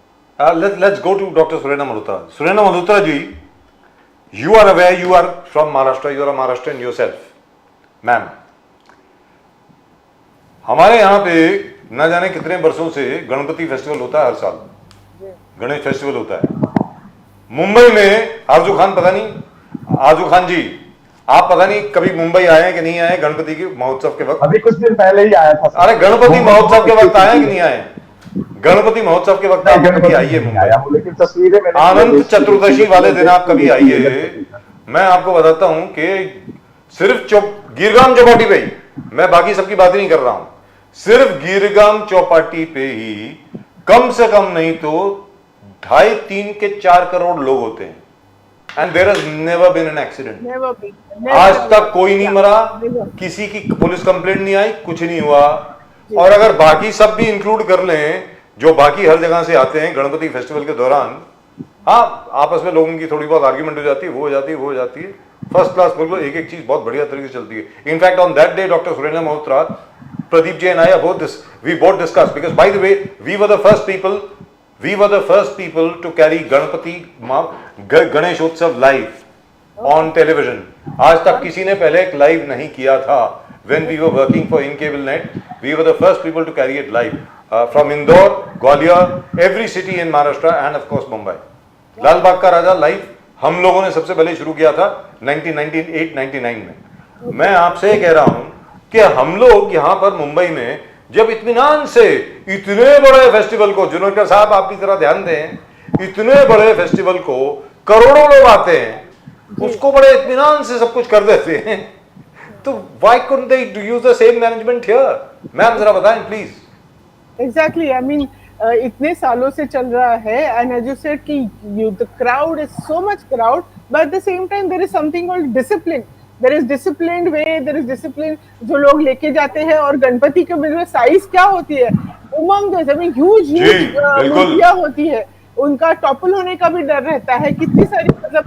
Let's go to Dr. Surena Malhotra. Surena Malhotra ji, you are aware, you are from Maharashtra, you are a Maharashtrian yourself, ma'am. हमारे यहाँ पे न जाने कितने वर्षों से गणपति फेस्टिवल होता है, हर साल गणेश फेस्टिवल होता है मुंबई में। आरजू खान पता नहीं, आरजू खान जी आप पता नहीं कभी मुंबई आए हैं कि नहीं आए गणपति के महोत्सव के वक्त? अभी कुछ दिन पहले ही आया था। अरे गणपति महोत्सव के वक्त आए कि नहीं आए? गणपति महोत्सव के वक्त आप कभी आइए मुंबई, लेकिन तस्वीरें में आनंद चतुर्दशी वाले दिन आप कभी आइए। मैं आपको बताता हूं कि सिर्फ गिरगाम चौपाटी पे ही, मैं बाकी सबकी बात ही नहीं कर रहा हूं, सिर्फ गिरगाम चौपाटी पे ही कम से कम नहीं तो 2.5, 3 के 4 करोड़ लोग होते हैं। And there has never been an accident. आज तक कोई नहीं मरा, किसी की पुलिस कंप्लेंट नहीं आई, कुछ नहीं हुआ। और अगर बाकी सब भी इंक्लूड कर लें जो बाकी हर जगह से आते हैं गणपति फेस्टिवल के दौरान, हाँ आपस में लोगों की थोड़ी बहुत आर्ग्यूमेंट हो जाती है, वो हो जाती है, फर्स्ट क्लास बिल्कुल एक चीज बहुत बढ़िया तरीके से चलती है। In fact on that day doctor Surendra Malhotra, Pradeep Ji and I we both discussed, because by the way we were the first people to carry Ganesh Utsav live on television. आज तक किसी ने पहले एक लाइव नहीं किया था। When we were working for InCableNet, we were the first people to carry it live from Indore, Gwalior, every city in Maharashtra and of course Mumbai. लाल बाग का राजा लाइव हम लोगों ने सबसे पहले शुरू किया था 1998-99 में। मैं आपसे कह रहा हूं कि हम लोग यहाँ पर मुंबई में जब इत्मीनान से इतने बड़े फेस्टिवल को, जुनेकर साहब आप भी जरा ध्यान दें, इतने बड़े फेस्टिवल को करोड़ों लोग आते हैं, उसको बड़े इत्मीनान से सब कुछ कर देते हैं, तो why couldn't they use the same management here? Ma'am जरा बताएं प्लीज। एग्जैक्टली, आई मीन इतने सालों से चल रहा है, एंड एज यू सेड कि the crowd is so much crowd, but at the same time there is something called discipline. There is disciplined way, there is discipline जो लोग लेके जाते हैं. और गणपति के में साइज क्या होती है, उमंग जैसे में ह्यूज मूर्तियां होती है, उनका टॉपल होने का भी डर रहता है, कितनी सारी मतलब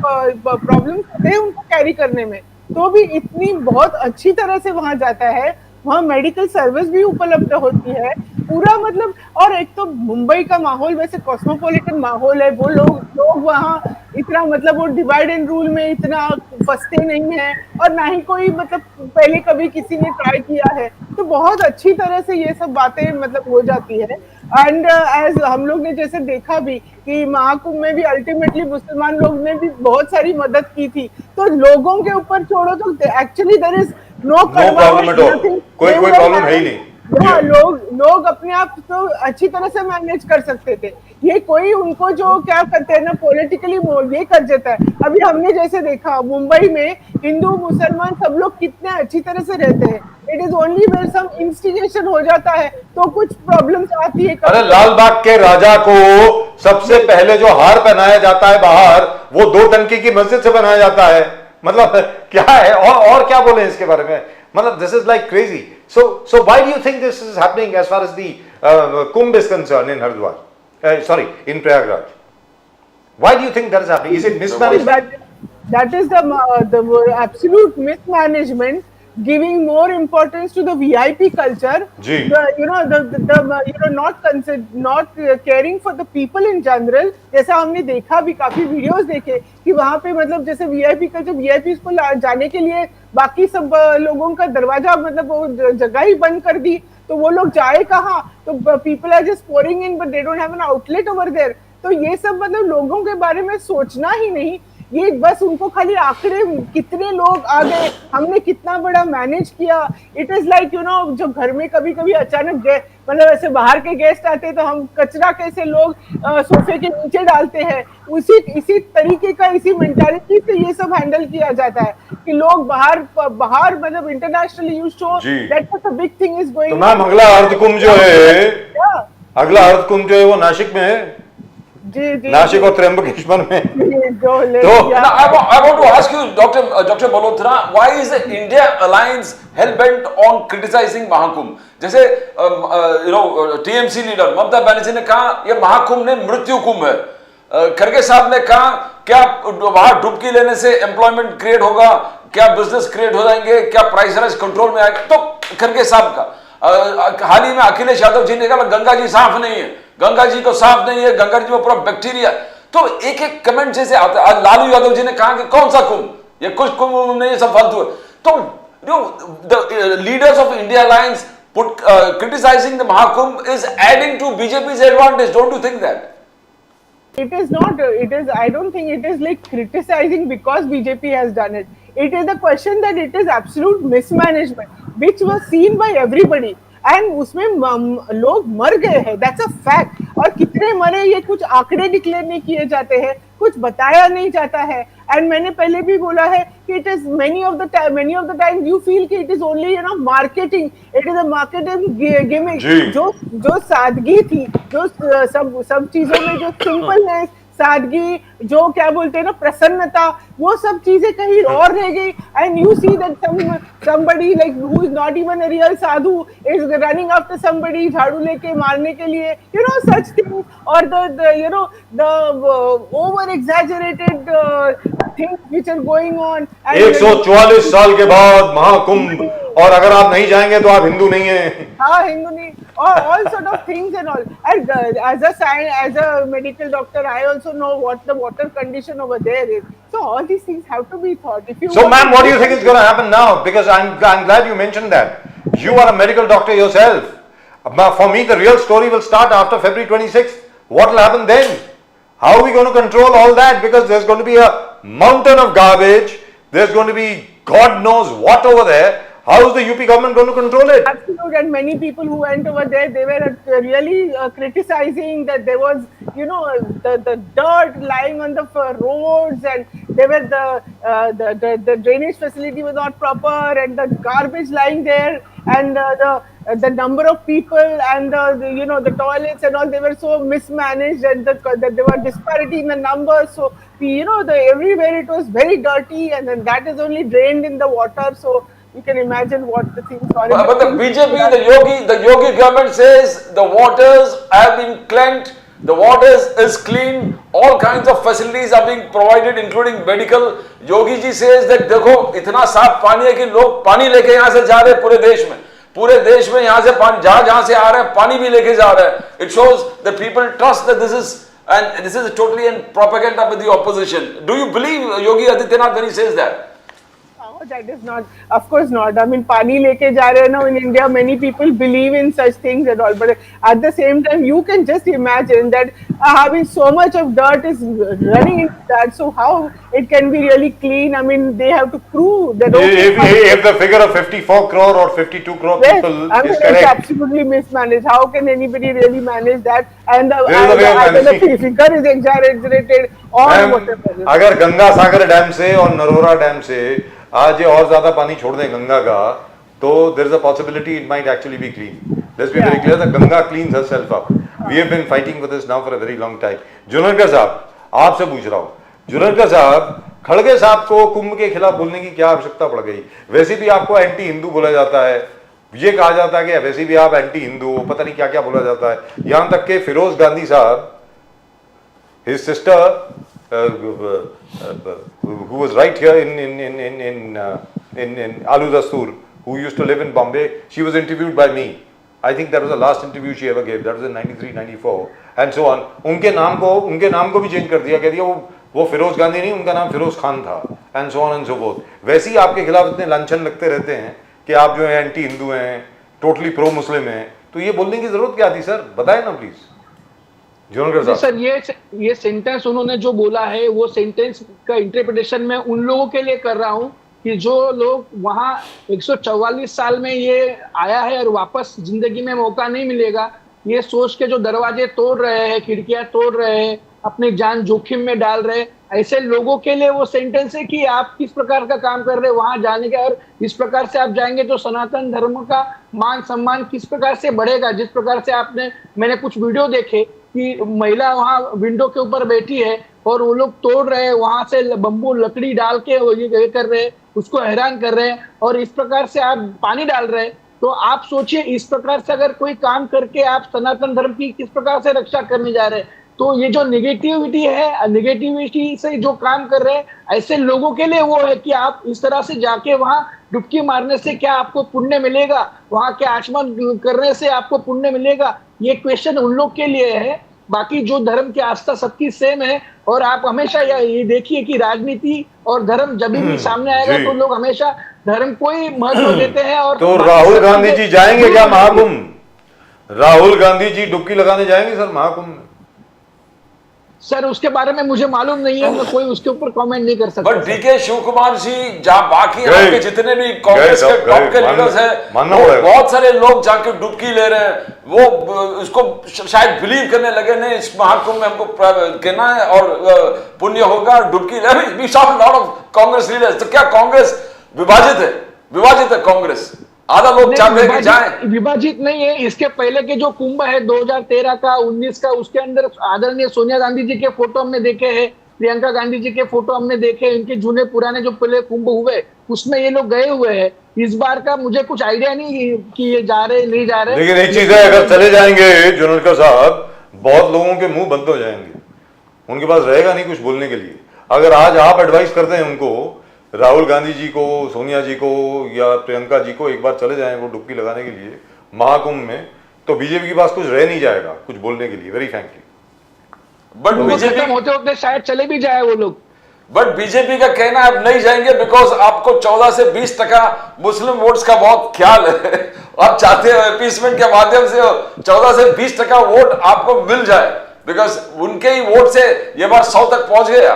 प्रॉब्लम्स होते हैं उनको कैरी करने में, तो भी इतनी बहुत अच्छी तरह से वहां जाता है. वहाँ मेडिकल सर्विस भी उपलब्ध होती है पूरा मतलब. और एक तो मुंबई का माहौल वैसे कॉस्मोपॉलिटन माहौल है, वो लोग वहाँ इतना मतलब वो डिवाइड एंड रूल में इतना फंसते नहीं है, और ना ही कोई मतलब पहले कभी किसी ने ट्राई किया है, तो बहुत अच्छी तरह से ये सब बातें मतलब हो जाती है. एंड एज हम लोग ने जैसे देखा भी कि महाकुंभ में भी अल्टीमेटली मुसलमान लोग ने भी बहुत सारी मदद की थी, तो लोगों के ऊपर छोड़ो तो actually there is no problem at all, कोई प्रॉब्लम है ही नहीं. हाँ, लोग अपने आप तो अच्छी तरह से मैनेज कर सकते थे. ये कोई उनको जो क्या करते हैं ना पॉलिटिकली ये कर देता है. अभी हमने जैसे देखा मुंबई में हिंदू मुसलमान सब लोग कितने अच्छी तरह से रहते हैं. It is only where some instigation हो जाता है तो कुछ प्रॉब्लम्स आती है. अरे लाल बाग के राजा को सबसे पहले जो हार पहनाया जाता है बाहर, वो 2 टंकी की मस्जिद से बनाया जाता है. मतलब क्या है, और क्या बोले इसके बारे में, मतलब this is like crazy. So why do you think this is happening as far as the Kumbh is concerned in Haridwar? Sorry, in Prayagraj. Why do you think that is happening? Is it mismanagement? That is the absolute mismanagement, giving more importance to the VIP culture. Not caring for the people in general. जैसा हमने देखा भी काफी वीडियोस देखे कि वहाँ पे मतलब जैसे VIP कल्चर, VIPs को जाने के लिए बाकी सब लोगों का दरवाजा मतलब वो जगह ही बंद कर दी, तो वो लोग जाए कहाँ, तो people are just pouring in but they don't have an outlet over there. तो ये सब मतलब लोगों के बारे में सोचना ही नहीं, ये बस उनको खाली आंकड़े कितने लोग आ गए, हमने कितना बड़ा मैनेज किया. इट इज लाइक जो घर में कभी कभी अचानक मतलब ऐसे बाहर के गेस्ट आते तो हम कचरा कैसे लोग सोफे के नीचे डालते हैं, इसी तरीके का इसी मेंटालिटी से ये सब हैंडल किया जाता है कि लोग बाहर मतलब internationally you show that a big thing is going. तो मैम अगला अर्धकुंभ जो है वो नासिक में है. जी, नासिक और त्र्यंबकेश्वर में. तो I want to ask you, Dr. Malhotra, why is the India Alliance hell bent on criticizing Mahakumbh? जैसे TMC लीडर ममता बनर्जी ने कहा यह महाकुंभ ने मृत्यु कुंभ है. खड़गे साहब ने कहा क्या वहां डुबकी लेने से एम्प्लॉयमेंट क्रिएट होगा, क्या बिजनेस क्रिएट हो जाएंगे, क्या प्राइस राइज कंट्रोल में आएगा. तो खड़गे साहब का हाल ही में अखिलेश यादव जी ने कहा गंगा जी साफ नहीं है, गंगा जी को साफ नहीं है, गंगा जी में पूरा बैक्टीरिया. तो एक एक कमेंट जैसे आता है. लालू यादव जी ने कहा कि कौन सा कुंभ, ये कुछ कुंभ नहीं, सब फालतू है. तो the leaders of India Alliance criticizing the Mahakumbh is adding to BJP's advantage. Don't you think that? It is not. It is. I don't think it is like criticizing because BJP has done it. It is the question that it is absolute mismanagement, which was seen by everybody. And उसमें लोग मर गए हैं, दैट्स अ फैक्ट. और कितने मरे ये कुछ आंकड़े डिक्लेयर नहीं किए जाते हैं, कुछ बताया नहीं जाता है. एंड मैंने पहले भी बोला है कि it is many of the time you feel कि it is only marketing, it is a marketing gimmick. जो सादगी थी, जो सब चीजों में जो सिंपलनेस, सादगी, जो क्या बोलते हैं ना प्रसन्नता, वो सब चीजें कहीं और रह गई. And you see that somebody like who is not even a real sadhu is running after somebody झाड़ू लेके मारने के लिए, such things, or the over exaggerated things which are going on. 144 साल के बाद महाकुंभ, और अगर आप नहीं जाएंगे तो आप हिंदू नहीं हैं. हाँ, हिंदू नहीं, और all sort of things and all. And as a medical doctor, I also know what the water condition over there is. So all these things have to be thought. So ma'am, what do you think is going to happen now? Because I'm glad you mentioned that. You are a medical doctor yourself. For me, the real story will start after February 26th. What will happen then? How are we going to control all that? Because there's going to be a mountain of garbage. There's going to be God knows what over there. How is the UP government going to control it? Absolutely, and many people who went over there, they were really criticizing that there was, the dirt lying on the roads, and there were the drainage facility was not proper, and the garbage lying there, and the number of people, and the toilets and all, they were so mismanaged, and that there were disparity in the numbers. So everywhere it was very dirty, and then that is only drained in the water. So you can imagine what the things are. But the BJP, the Yogi government says the waters have been cleansed, the waters is clean, all kinds of facilities are being provided, including medical. Yogi ji says that देखो इतना साफ पानी है कि लोग पानी लेके यहाँ से जा रहे हैं पूरे देश में यहाँ से पानी जहाँ से आ रहा है पानी भी लेके जा रहा है. It shows that people trust that this is totally in propaganda with the opposition. Do you believe Yogi Adityanath when he says that? That is not, of course not. I mean, pani leke ja rahe now in India, many people believe in such things and all. But at the same time, you can just imagine that having so much of dirt is running into that. So how it can be really clean? I mean, they have to prove that. If the figure of 54 crore or 52 crore people is correct, it's absolutely mismanaged. How can anybody really manage that? And the figure is exaggerated or whatever. अगर गंगा सागर डैम से और नरोरा डैम से आज ये और ज्यादा पानी छोड़ दें गंगा का, तो there is a possibility it might actually be clean. Let's be very clear that Ganga cleans herself up. We have been fighting for this now for a very long time. जुनेरकर साहब, आपसे पूछ रहा हूँ, जुनेरकर साहब, खड़गे साहब को कुंभ के खिलाफ बोलने की क्या आवश्यकता पड़ गई? वैसे भी आपको एंटी हिंदू बोला जाता है, ये कहा जाता है कि वैसे भी आप एंटी हिंदू हो, पता नहीं क्या क्या बोला जाता है. यहाँ तक के फिरोज गांधी साहब, his sister who was right here in Alu Dastur, who used to live in Bombay, she was interviewed by me. I think that was the last interview she ever gave. That was in 93, 94 and so on. उनके नाम को भी चेंज कर दिया, कह दिया वो फिरोज गांधी नहीं, उनका नाम फिरोज खान था and so on and so forth. वैसे ही आपके खिलाफ इतने लांछन लगते रहते हैं कि आप जो है एंटी हिंदू हैं, टोटली प्रो मुस्लिम हैं, तो ये बोलने की जरूरत क्या थी सर? बताएं ना प्लीज. सर ये सेंटेंस उन्होंने जो बोला है वो सेंटेंस का इंटरप्रिटेशन मैं उन लोगों के लिए कर रहा हूं कि जो लोग वहां 144 साल में ये आया है और वापस जिंदगी में मौका नहीं मिलेगा, ये सोच के जो दरवाजे तोड़ रहे हैं, खिड़कियां तोड़ रहे हैं, अपनी जान जोखिम में डाल रहे हैं, ऐसे लोगों के लिए वो सेंटेंस है कि आप किस प्रकार का काम कर रहे हैं वहां जाने का, और इस प्रकार से आप जाएंगे तो सनातन धर्म का मान सम्मान किस प्रकार से बढ़ेगा. जिस प्रकार से मैंने कुछ वीडियो देखे कि महिला वहां विंडो के ऊपर बैठी है और वो लोग तोड़ रहे हैं, वहां से बम्बू लकड़ी डाल के ये कर रहे हैं, उसको हैरान कर रहे हैं, और इस प्रकार से आप पानी डाल रहे हैं. तो आप सोचिए इस प्रकार से अगर कोई काम करके आप सनातन धर्म की किस प्रकार से रक्षा करने जा रहे हैं. तो ये जो नेगेटिविटी से जो काम कर रहे हैं ऐसे लोगों के लिए वो है कि आप इस तरह से जाके वहां डुबकी मारने से क्या आपको पुण्य मिलेगा, वहां के आचमन करने से आपको पुण्य मिलेगा, ये क्वेश्चन उन लोग के लिए है. बाकी जो धर्म की आस्था सबकी सेम है, और आप हमेशा ये देखिए कि राजनीति और धर्म जब भी सामने आएगा तो लोग हमेशा धर्म को ही महत्व देते हैं. और तो राहुल गांधी जी जाएंगे क्या महाकुंभ? राहुल गांधी जी डुबकी लगाने जाएंगे सर महाकुंभ में? सर उसके बारे में मुझे मालूम नहीं है, मैं कोई उसके ऊपर कमेंट नहीं कर सकता. बट डीके शिवकुमार जी, जहाँ बाकी आपके जितने भी कांग्रेस के टॉप के लीडर्स हैं, बहुत सारे लोग जाके डुबकी ले रहे हैं, वो उसको शायद बिलीव करने लगे, नहीं इस महाकुंभ में हमको कहना है और पुण्य होगा, डुबकी ले. We saw lot of Congress leaders. तो क्या कांग्रेस विभाजित है कांग्रेस? आधा लोग चाहते हैं कि जाए. विभाजित नहीं है. इसके पहले के जो कुंभ है 2013 का, 19 का, उसके अंदर आदरणीय सोनिया गांधी जी के फोटो हमने देखे हैं, प्रियंका गांधी जी के फोटो हमने देखे, इनके जूने पुराने जो पहले कुंभ हुए उसमें ये लोग गए हुए हैं. इस बार का मुझे कुछ आइडिया नहीं कि ये जा रहे नहीं जा रहे. लेकिन एक चीज है, अगर चले जाएंगे जुनेरकर साहब, बहुत लोगों के मुंह बंद हो जाएंगे, उनके पास रहेगा नहीं कुछ बोलने के लिए. अगर आज आप एडवाइस करते हैं उनको, राहुल गांधी जी को, सोनिया जी को या प्रियंका जी को, एक बार चले जाएं वो डुबकी लगाने के लिए महाकुंभ में, तो बीजेपी के पास कुछ रह नहीं जाएगा कुछ बोलने के लिए, वेरी फ्रैंकली. बट बीजेपी होते होते शायद चले भी जाए वो लोग. बट बीजेपी का कहना है अब नहीं जाएंगे बिकॉज आपको 14 से 20% मुस्लिम वोट्स का बहुत ख्याल है. आप चाहते हो अपीसमेंट के माध्यम से 14 से 20% वोट आपको मिल जाए, बिकॉज उनके ही वोट से ये बार 100 तक पहुंच गया.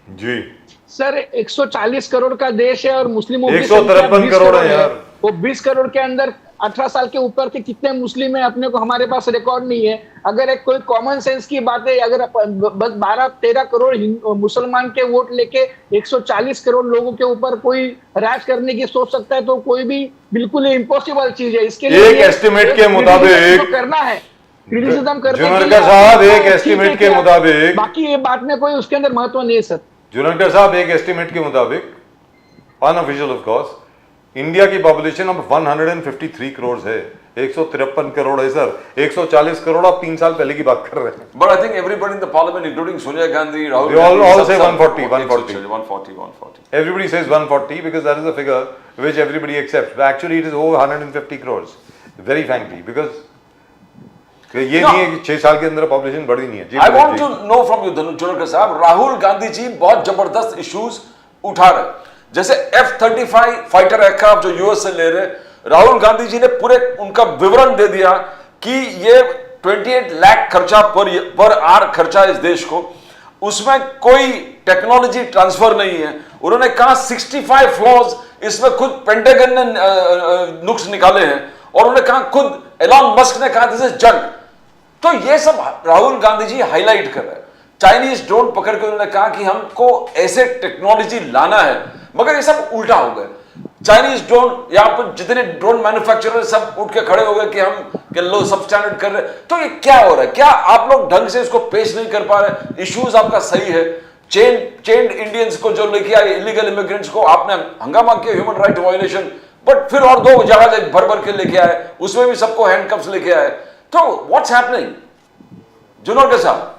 जी सर 140 करोड़ का देश है और मुस्लिमों की 153 करोड़ है यार. वो 20 करोड़ के अंदर 18 साल के ऊपर के कितने मुस्लिम है अपने को हमारे पास रिकॉर्ड नहीं है। अगर एक कोई कॉमन सेंस की बात है, अगर बस 12-13 करोड़ मुसलमान के वोट लेके 140 करोड़ लोगों के ऊपर कोई राज करने की सोच सकता है तो कोई भी बिल्कुल इम्पॉसिबल चीज है। इसके लिए एक एस्टिमेट के मुताबिक करना है, क्रिटिसिज्म करने के जुनेरकर लिए साहब, एक ठीक है एस्टिमेट के क्या? मुताबिक बाकी ये बात में कोई उसके अंदर महत्व नहीं है सर। जुनेरकर साहब, एक एस्टिमेट के मुताबिक, अनऑफिशियल ऑफ कोर्स, इंडिया की पॉपुलेशन अब 153 करोड़ है। 153 करोड़ है सर, 140 करोड़ आप 3 साल पहले की बात कर रहे हैं। But I think everybody in the parliament, including Sonia Gandhi, Rahul They all Gandhi, say सब- 140, 140, 140. 140. Everybody says 140 because that is the figure which everybody accepts. But actually it is over 150 crores, very frankly, because ये No. नहीं है कि 6 साल के अंदर पॉपुलेशन बढ़ी नहीं है जी। I want to know from you, Junakar साहब, राहुल गांधी जी बहुत जबरदस्त इश्यूज उठा रहे, जैसे F-35 फाइटर एयरक्राफ्ट जो यूएस से ले रहे, राहुल गांधी जी ने पूरे उनका विवरण दे दिया कि ये 28 लाख खर्चा पर आर खर्चा इस देश को, उसमें कोई टेक्नोलॉजी ट्रांसफर नहीं है। उन्होंने कहा 65 फ्लॉज इसमें खुद पेंटागन ने नुक्स निकाले हैं, और उन्होंने कहा खुद एलॉन मस्क ने कहा दिस इज जंक। तो ये सब राहुल गांधी जी हाईलाइट कर रहे हैं। चाइनीज ड्रोन पकड़ के उन्होंने कहा कि हमको ऐसे टेक्नोलॉजी लाना है, मगर ये सब उल्टा हो गए। चाइनीज ड्रोन, यहाँ पर जितने ड्रोन मैन्युफैक्चरर सब उठ के खड़े हो गए कि हम लो सब स्टैंडर्ड कर रहे हैं। तो ये क्या हो रहा है? क्या आप लोग ढंग से इसको पेश नहीं कर पा रहे? इश्यूज आपका सही है, चेन्ड इंडियंस को जो लेके आए, इलीगल इमिग्रेंट्स को आपने हंगामा किया, ह्यूमन राइट वायलेशन, बट फिर और 2 जहाज भर भर के लेके आए, उसमें भी सबको हैंडकफ्स लेके आए। तो व्हाट्स हैपनिंग जुनोर साहब?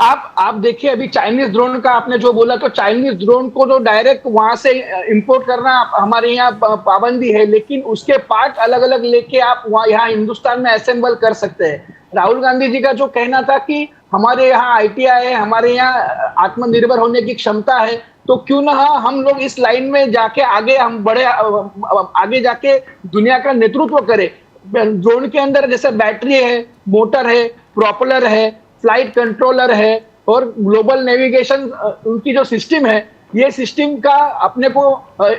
आप देखिए, अभी चाइनीज ड्रोन का आपने जो बोला, तो चाइनीज ड्रोन को तो डायरेक्ट वहां से इंपोर्ट करना हमारे यहाँ पाबंदी है, लेकिन उसके पार्ट अलग अलग लेके आप वहाँ यहाँ हिंदुस्तान में असेंबल कर सकते हैं। राहुल गांधी जी का जो कहना था कि हमारे यहाँ आईटीआई है, हमारे यहाँ आत्मनिर्भर होने की क्षमता है, तो क्यों ना हम लोग इस लाइन में जाके आगे हम बड़े आगे जाके दुनिया का नेतृत्व करें। ड्रोन के अंदर जैसे बैटरी है, मोटर है, प्रोपेलर है, फ्लाइट कंट्रोलर है और ग्लोबल नेविगेशन उनकी जो सिस्टम है, ये सिस्टम का अपने को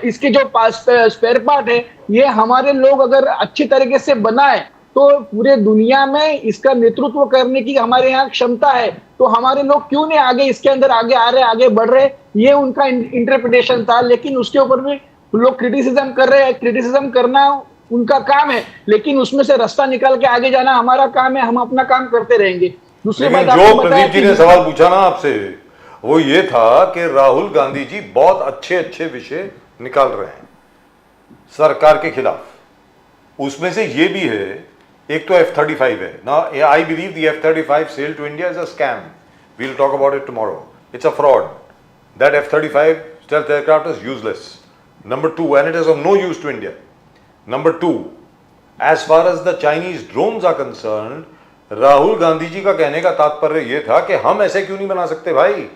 इसके जो स्पेयर पार्ट है, ये हमारे लोग अगर अच्छी तरीके से बनाए तो पूरे दुनिया में इसका नेतृत्व करने की हमारे यहाँ क्षमता है। तो हमारे लोग क्यों नहीं आगे इसके अंदर आगे आ रहे, आगे बढ़ रहे, ये उनका इंटरप्रिटेशन था। लेकिन उसके ऊपर भी लोग क्रिटिसिज्म कर रहे हैं। क्रिटिसिज्म करना उनका काम है, लेकिन उसमें से रास्ता निकाल के आगे जाना हमारा काम है। हम अपना काम करते रहेंगे। दूसरी लेकिन बात जो आपको बताया प्रदीप जी ने सवाल पूछा ना आपसे, वो ये था कि राहुल गांधी जी बहुत अच्छे अच्छे विषय निकाल रहे हैं सरकार के खिलाफ। उसमें से ये भी है, एक तो F-35 है ना। I believe the F-35 sale to India is a scam. We will talk about it tomorrow. It's a fraud. That F-35 stealth aircraft is useless, number 2, and it is of no use to India. Number 2, as far as the Chinese drones are concerned, Rahul Gandhi ji का कहने का तात्पर्य यह था कि हम ऐसे क्यों नहीं बना सकते भाई,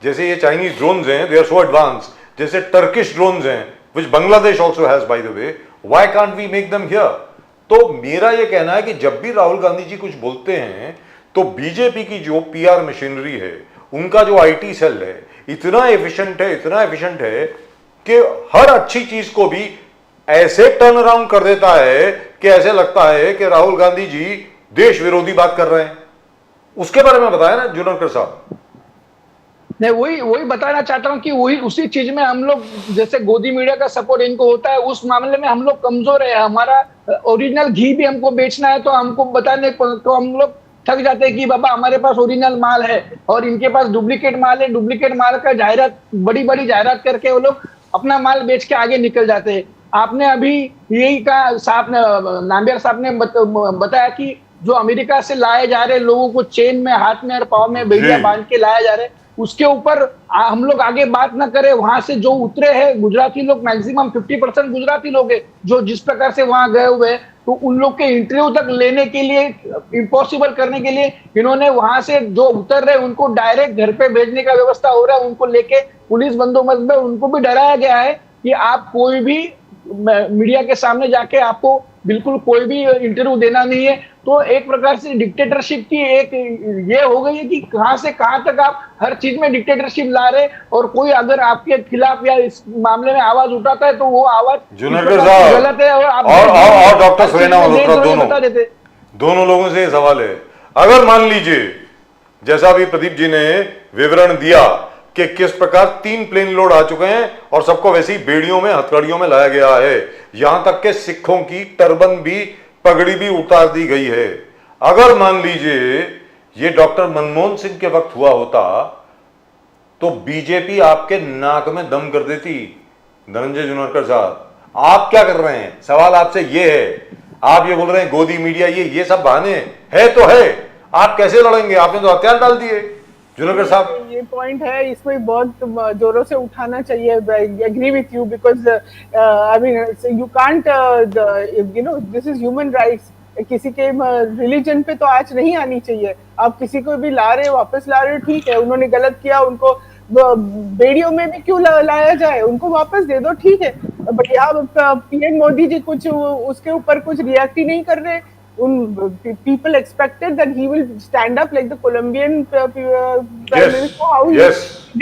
जैसे ये चाइनीज ड्रोन्स हैं, दे आर सो एडवांस, जैसे टर्किश ड्रोन्स हैं, which Bangladesh also has by the way, why can't we make them here? तो मेरा ये कहना है कि जब भी राहुल गांधी जी कुछ बोलते हैं तो बीजेपी की जो पीआर मशीनरी है, उनका जो आईटी सेल है, इतना एफिशिएंट है कि हर अच्छी चीज को भी ऐसे टर्न अराउंड कर देता है कि ऐसे लगता है कि राहुल गांधी जी देश विरोधी बात कर रहे हैं। उसके बारे में बताया ना जुनरकर साहब। नहीं, वही बताना चाहता हूं कि वही उसी चीज में हम लोग, जैसे गोदी मीडिया का सपोर्ट इनको होता है, उस मामले में हम लोग कमजोर है। हमारा ओरिजिनल घी भी हमको बेचना है तो हमको बताने तो हम लोग थक जाते हैं कि बाबा हमारे पास ओरिजिनल माल है और इनके पास डुप्लीकेट माल है। डुप्लीकेट माल का जाहिरात, बड़ी बड़ी जाहिरात करके वो लोग अपना माल बेच के आगे निकल जाते हैं। आपने अभी यही कहा, साहब ने, नाम्बियर साहब ने बताया कि जो अमेरिका से लाए जा रहे लोगों को चेन में, हाथ में और पाँव में बेड़िया बांध के लाया जा रहे, उसके ऊपर हम लोग आगे बात ना करें। वहां से जो उतरे हैं गुजराती लोग, मैक्सिमम 50% गुजराती लोग हैं जो जिस प्रकार से वहां गए हुए हैं, तो उन लोग के इंटरव्यू तक लेने के लिए, इम्पॉसिबल करने के लिए इन्होंने वहां से जो उतर रहे उनको डायरेक्ट घर पे भेजने का व्यवस्था हो रहा है। उनको लेके पुलिस बंदोबस्त में उनको भी डराया गया है कि आप कोई भी मीडिया के सामने जाके आपको बिल्कुल कोई भी इंटरव्यू देना नहीं है। तो एक प्रकार से डिक्टेटरशिप की एक ये हो गई है कि कहां से कहां तक आप हर चीज में डिक्टेटरशिप ला रहे, और कोई अगर आपके खिलाफ या इस मामले में आवाज उठाता है तो वो आवाज जुनेरकर साहब गलत है। और आप और डॉक्टर हर चीज सुरैना में मल्होत्रा देश बता देते। दोनों लोगों से ये सवाल है, अगर मान लीजिए जैसा भी प्रदीप जी ने विवरण दिया कि किस प्रकार 3 प्लेन लोड आ चुके हैं और सबको वैसी बेड़ियों में हथकड़ियों में लाया गया है, यहां तक के सिखों की टर्बन भी पगड़ी भी उतार दी गई है। अगर मान लीजिए ये डॉक्टर मनमोहन सिंह के वक्त हुआ होता तो बीजेपी आपके नाक में दम कर देती। धनंजय जुनेरकर साहब, आप क्या कर रहे हैं? सवाल आपसे ये है, आप ये बोल रहे हैं गोदी मीडिया, ये सब बहाने है तो है, आप कैसे लड़ेंगे? आपने तो हथियार डाल दिए। जुनेरकर साहब, ये पॉइंट है, इसमें बहुत जोरों से उठाना चाहिए। Agree with you because I mean you can't you know this is human rights. किसी के रिलीजन पे तो आज नहीं आनी चाहिए। आप किसी को भी ला रहे हो, वापस ला रहे हो, ठीक है, उन्होंने गलत किया, उनको बेड़ियों में भी क्यों लाया जाए, उनको वापस दे दो, ठीक है। बट यहाँ पीएम मोदी जी कुछ उसके ऊपर कुछ रिएक्ट ही नहीं कर रहे। People expected that he will stand up like the Colombian prime minister. How he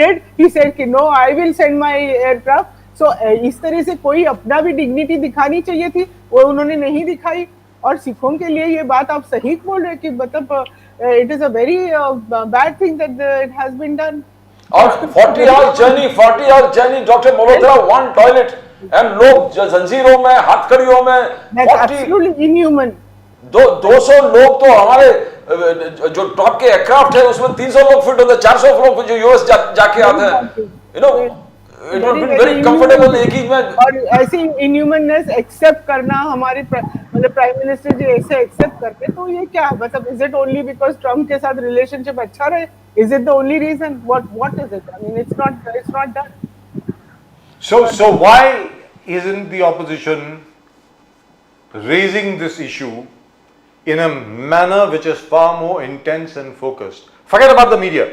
did? He said कि no, I will send my aircraft. So इस तरह से कोई अपना भी dignity दिखानी चाहिए थी, वो उन्होंने नहीं दिखाई। और सिखों के लिए ये बात आप सही बोल रहे हैं कि मतलब it is a very bad thing that it has been done. और 40 hour journey doctor Malhotra, one toilet and लोग जंजीरों में, हथकड़ियों में, That's absolutely inhuman. 200 लोग तो हमारे जो टॉप के एयरक्राफ्ट है उसमें 300 लोग फिट होते हैं, 400 लोग जो यूएस जाके आते हैं, you know it would be very comfortable एक ही में। और ऐसी इनह्यूमननेस एक्सेप्ट करना, हमारे मतलब प्राइम मिनिस्टर जी ऐसे एक्सेप्ट करते, तो ये क्या मतलब, is it only because Trump के साथ रिलेशनशिप अच्छा रहे? Is it the only reason? What is it? I mean it's not done. so why isn't the opposition raising this issue in a manner which is far more intense and focused? Forget about the media.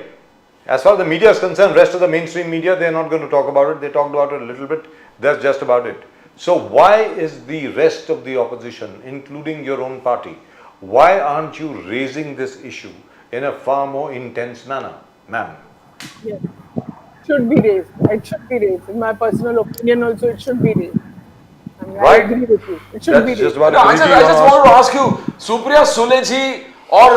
As far as the media is concerned, rest of the mainstream media, they are not going to talk about it. They talked about it a little bit. That's just about it. So why is the rest of the opposition, including your own party, why aren't you raising this issue in a far more intense manner, ma'am? Yes. Should be raised. It should be raised. In my personal opinion also, it should be raised. I mean, Right. I agree with you. It should be That's just raised. what No, I just wanted to ask you, Supriya Sule ji और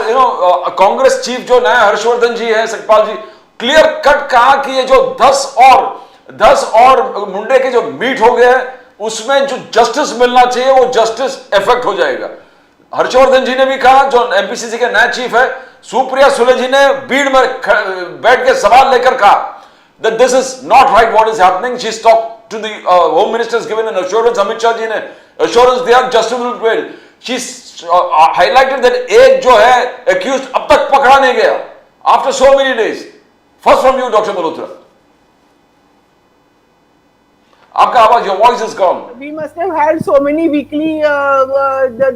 कांग्रेस चीफ जो नया हर्षवर्धन जी है, सतपाल जी, क्लियर कट कहा कि ये जो 10 और मुंडे के जो मीट हो गए उसमें जो जस्टिस मिलना चाहिए वो जस्टिस इफेक्ट हो जाएगा। हर्षवर्धन जी ने भी कहा, जो एमपीसीसी के नया चीफ है। सुप्रिया सुले जी ने भीड़ में बैठ के सवाल लेकर कहा that this is not right what is happening. She's talked to the home minister, has given an assurance. Amit Shah ji ne assurance दिया, justice will prevail. She's highlighted that एक जो है accused अब तक पकड़ा नहीं गया after so many days. First from you, Dr. Malhotra. आपका आवाज, your voice is gone. We must have had so many weekly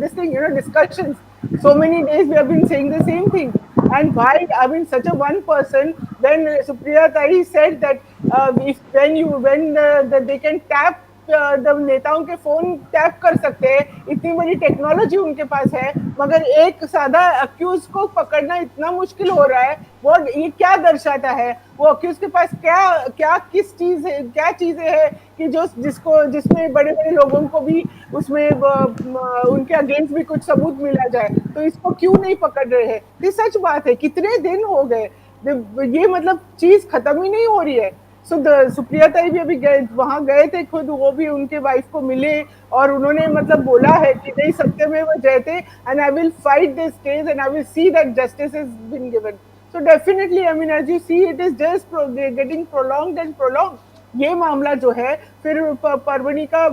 this thing, discussions. So many days we have been saying the same thing. And why, I mean, such a one person, when Supriya Tai said that when they can tap the नेताओं के फोन टैप कर सकते हैं, इतनी बड़ी टेक्नोलॉजी उनके पास है, मगर एक सादा अक्यूज को पकड़ना इतना मुश्किल हो रहा है। वो ये क्या दर्शाता है? वो अक्यूज के पास क्या चीजें हैं कि जिसमें बड़े बड़े लोगों को भी उसमें उनके अगेंस्ट भी कुछ सबूत मिला जाए, तो इसको क्यों नहीं पकड़ रहे हैं? ये सच बात है, कितने दिन हो गए, ये मतलब चीज खत्म ही नहीं हो रही है। सुप्रिया ताई भी अभी वहां गए थे खुद, वो भी उनके वाइफ को मिले और उन्होंने मतलब बोला है कि नहीं, सत्यमेव जयते, and I will fight this case and I will see that justice is been given. So definitely, I mean, as you see, it is just getting prolonged and prolonged. ये मामला जो है, फिर परवनी का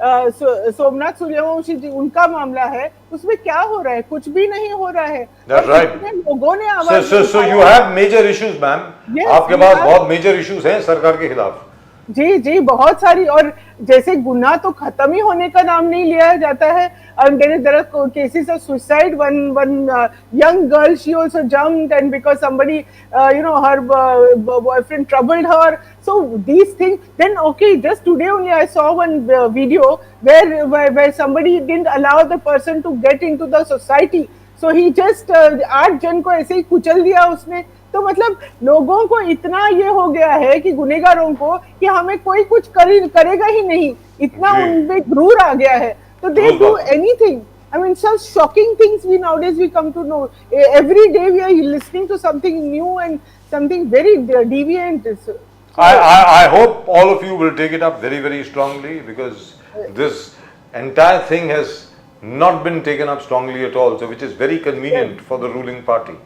सोमनाथ सूर्यवंशी जी, उनका मामला है, उसमें क्या हो रहा है? कुछ भी नहीं हो रहा है। That's right. लोगों ने आवाज So you have major issues, ma'am. Yes, आपके पास बहुत मेजर इश्यूज हैं सरकार के खिलाफ। जी जी, बहुत सारी, और जैसे गुनाह तो खत्म ही होने का नाम नहीं लिया जाता है. And there are cases of suicide. One young girl, she also jumped, and because somebody, her boyfriend troubled her. So these things. Then okay, just today only I saw one video where somebody didn't allow the person to get into the society. So he just 8 जन को ऐसे ही कुचल दिया उसने. तो मतलब लोगों को इतना ये हो गया है कि गुनेगारों को कि हमें कोई कुछ करेगा ही नहीं, इतना जी। उनमें घूर आ गया है. तो they क्रूर do बात है। anything. I mean, such shocking things we come to know. Every day we are listening to something new and something very deviant. So, I hope all of you will take it up very, very strongly, because this entire thing has not been taken up strongly at all, so which is very convenient for the ruling party.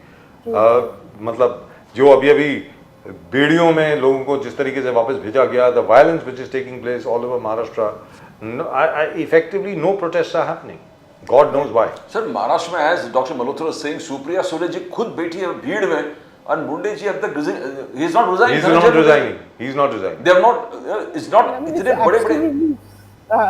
मतलब जो अभी बेड़ियों में लोगों को जिस तरीके से वापस भेजा गया, the violence which is taking place all over Maharashtra, effectively no protests are happening. God knows why. Sir Maharashtra में as doctor Malhotra was saying, Supriya Sule ji खुद बैठी है भीड़ में और मुंडे जी अब तक he is not resigning. He's not resigning. He's not resigning. They have not. It's not. I mean, इतने बड़े-बड़े.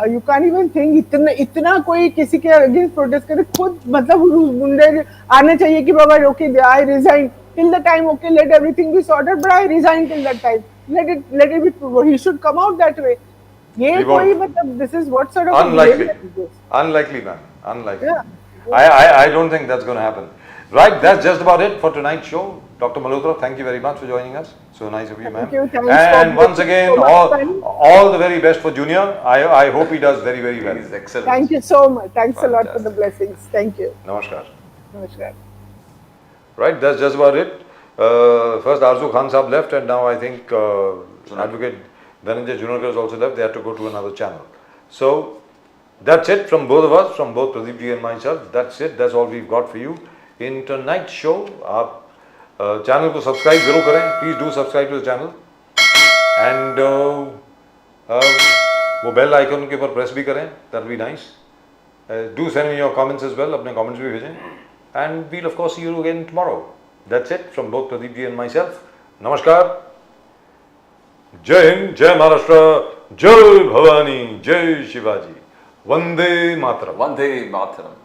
you can't even think इतना कोई किसी के अगेंस्ट प्रोटेस्ट करे, खुद मतलब मुंडे आना चाहिए कि बाबा okay, I resign till the time, okay, let everything be sorted, but I resign till that time. Let it be. He should come out that way. ये He कोई won't. मतलब this is what sort of Unlikely. behavior is this? Unlikely, man. Unlikely. Yeah. I don't think that's going to happen. Right, that's just about it for tonight's show. Dr. Malhotra, thank you very much for joining us. So nice of you, ma'am. Thank you. Thanks And for once again, so much time. all the very best for Junior. I hope he does very, very well. He's excellent. Thank you so much. Thanks a lot for the Fantastic. blessings. Thank you. Namaskar. Namaskar. Right, that's just about it. First, Arzu Khan Saab left, and now I think Advocate Dhananjay Junarkar has also left. They had to go to another channel. So that's it from both of us, from both Pradeep ji and myself. That's it. That's all we've got for you in tonight's show. आप चैनल को सब्सक्राइब जरूर करें. Please do subscribe to the channel. And वो बेल आइकन के ऊपर प्रेस भी करें. That will be nice. Do send me your comments as well. अपने comments भी भेजें. And we'll of course see you again tomorrow. That's it from both Pradeep ji and myself. Namaskar. जय हिंद, जय महाराष्ट्र, जय भवानी, जय शिवाजी, वंदे मातरम. Vande Mataram.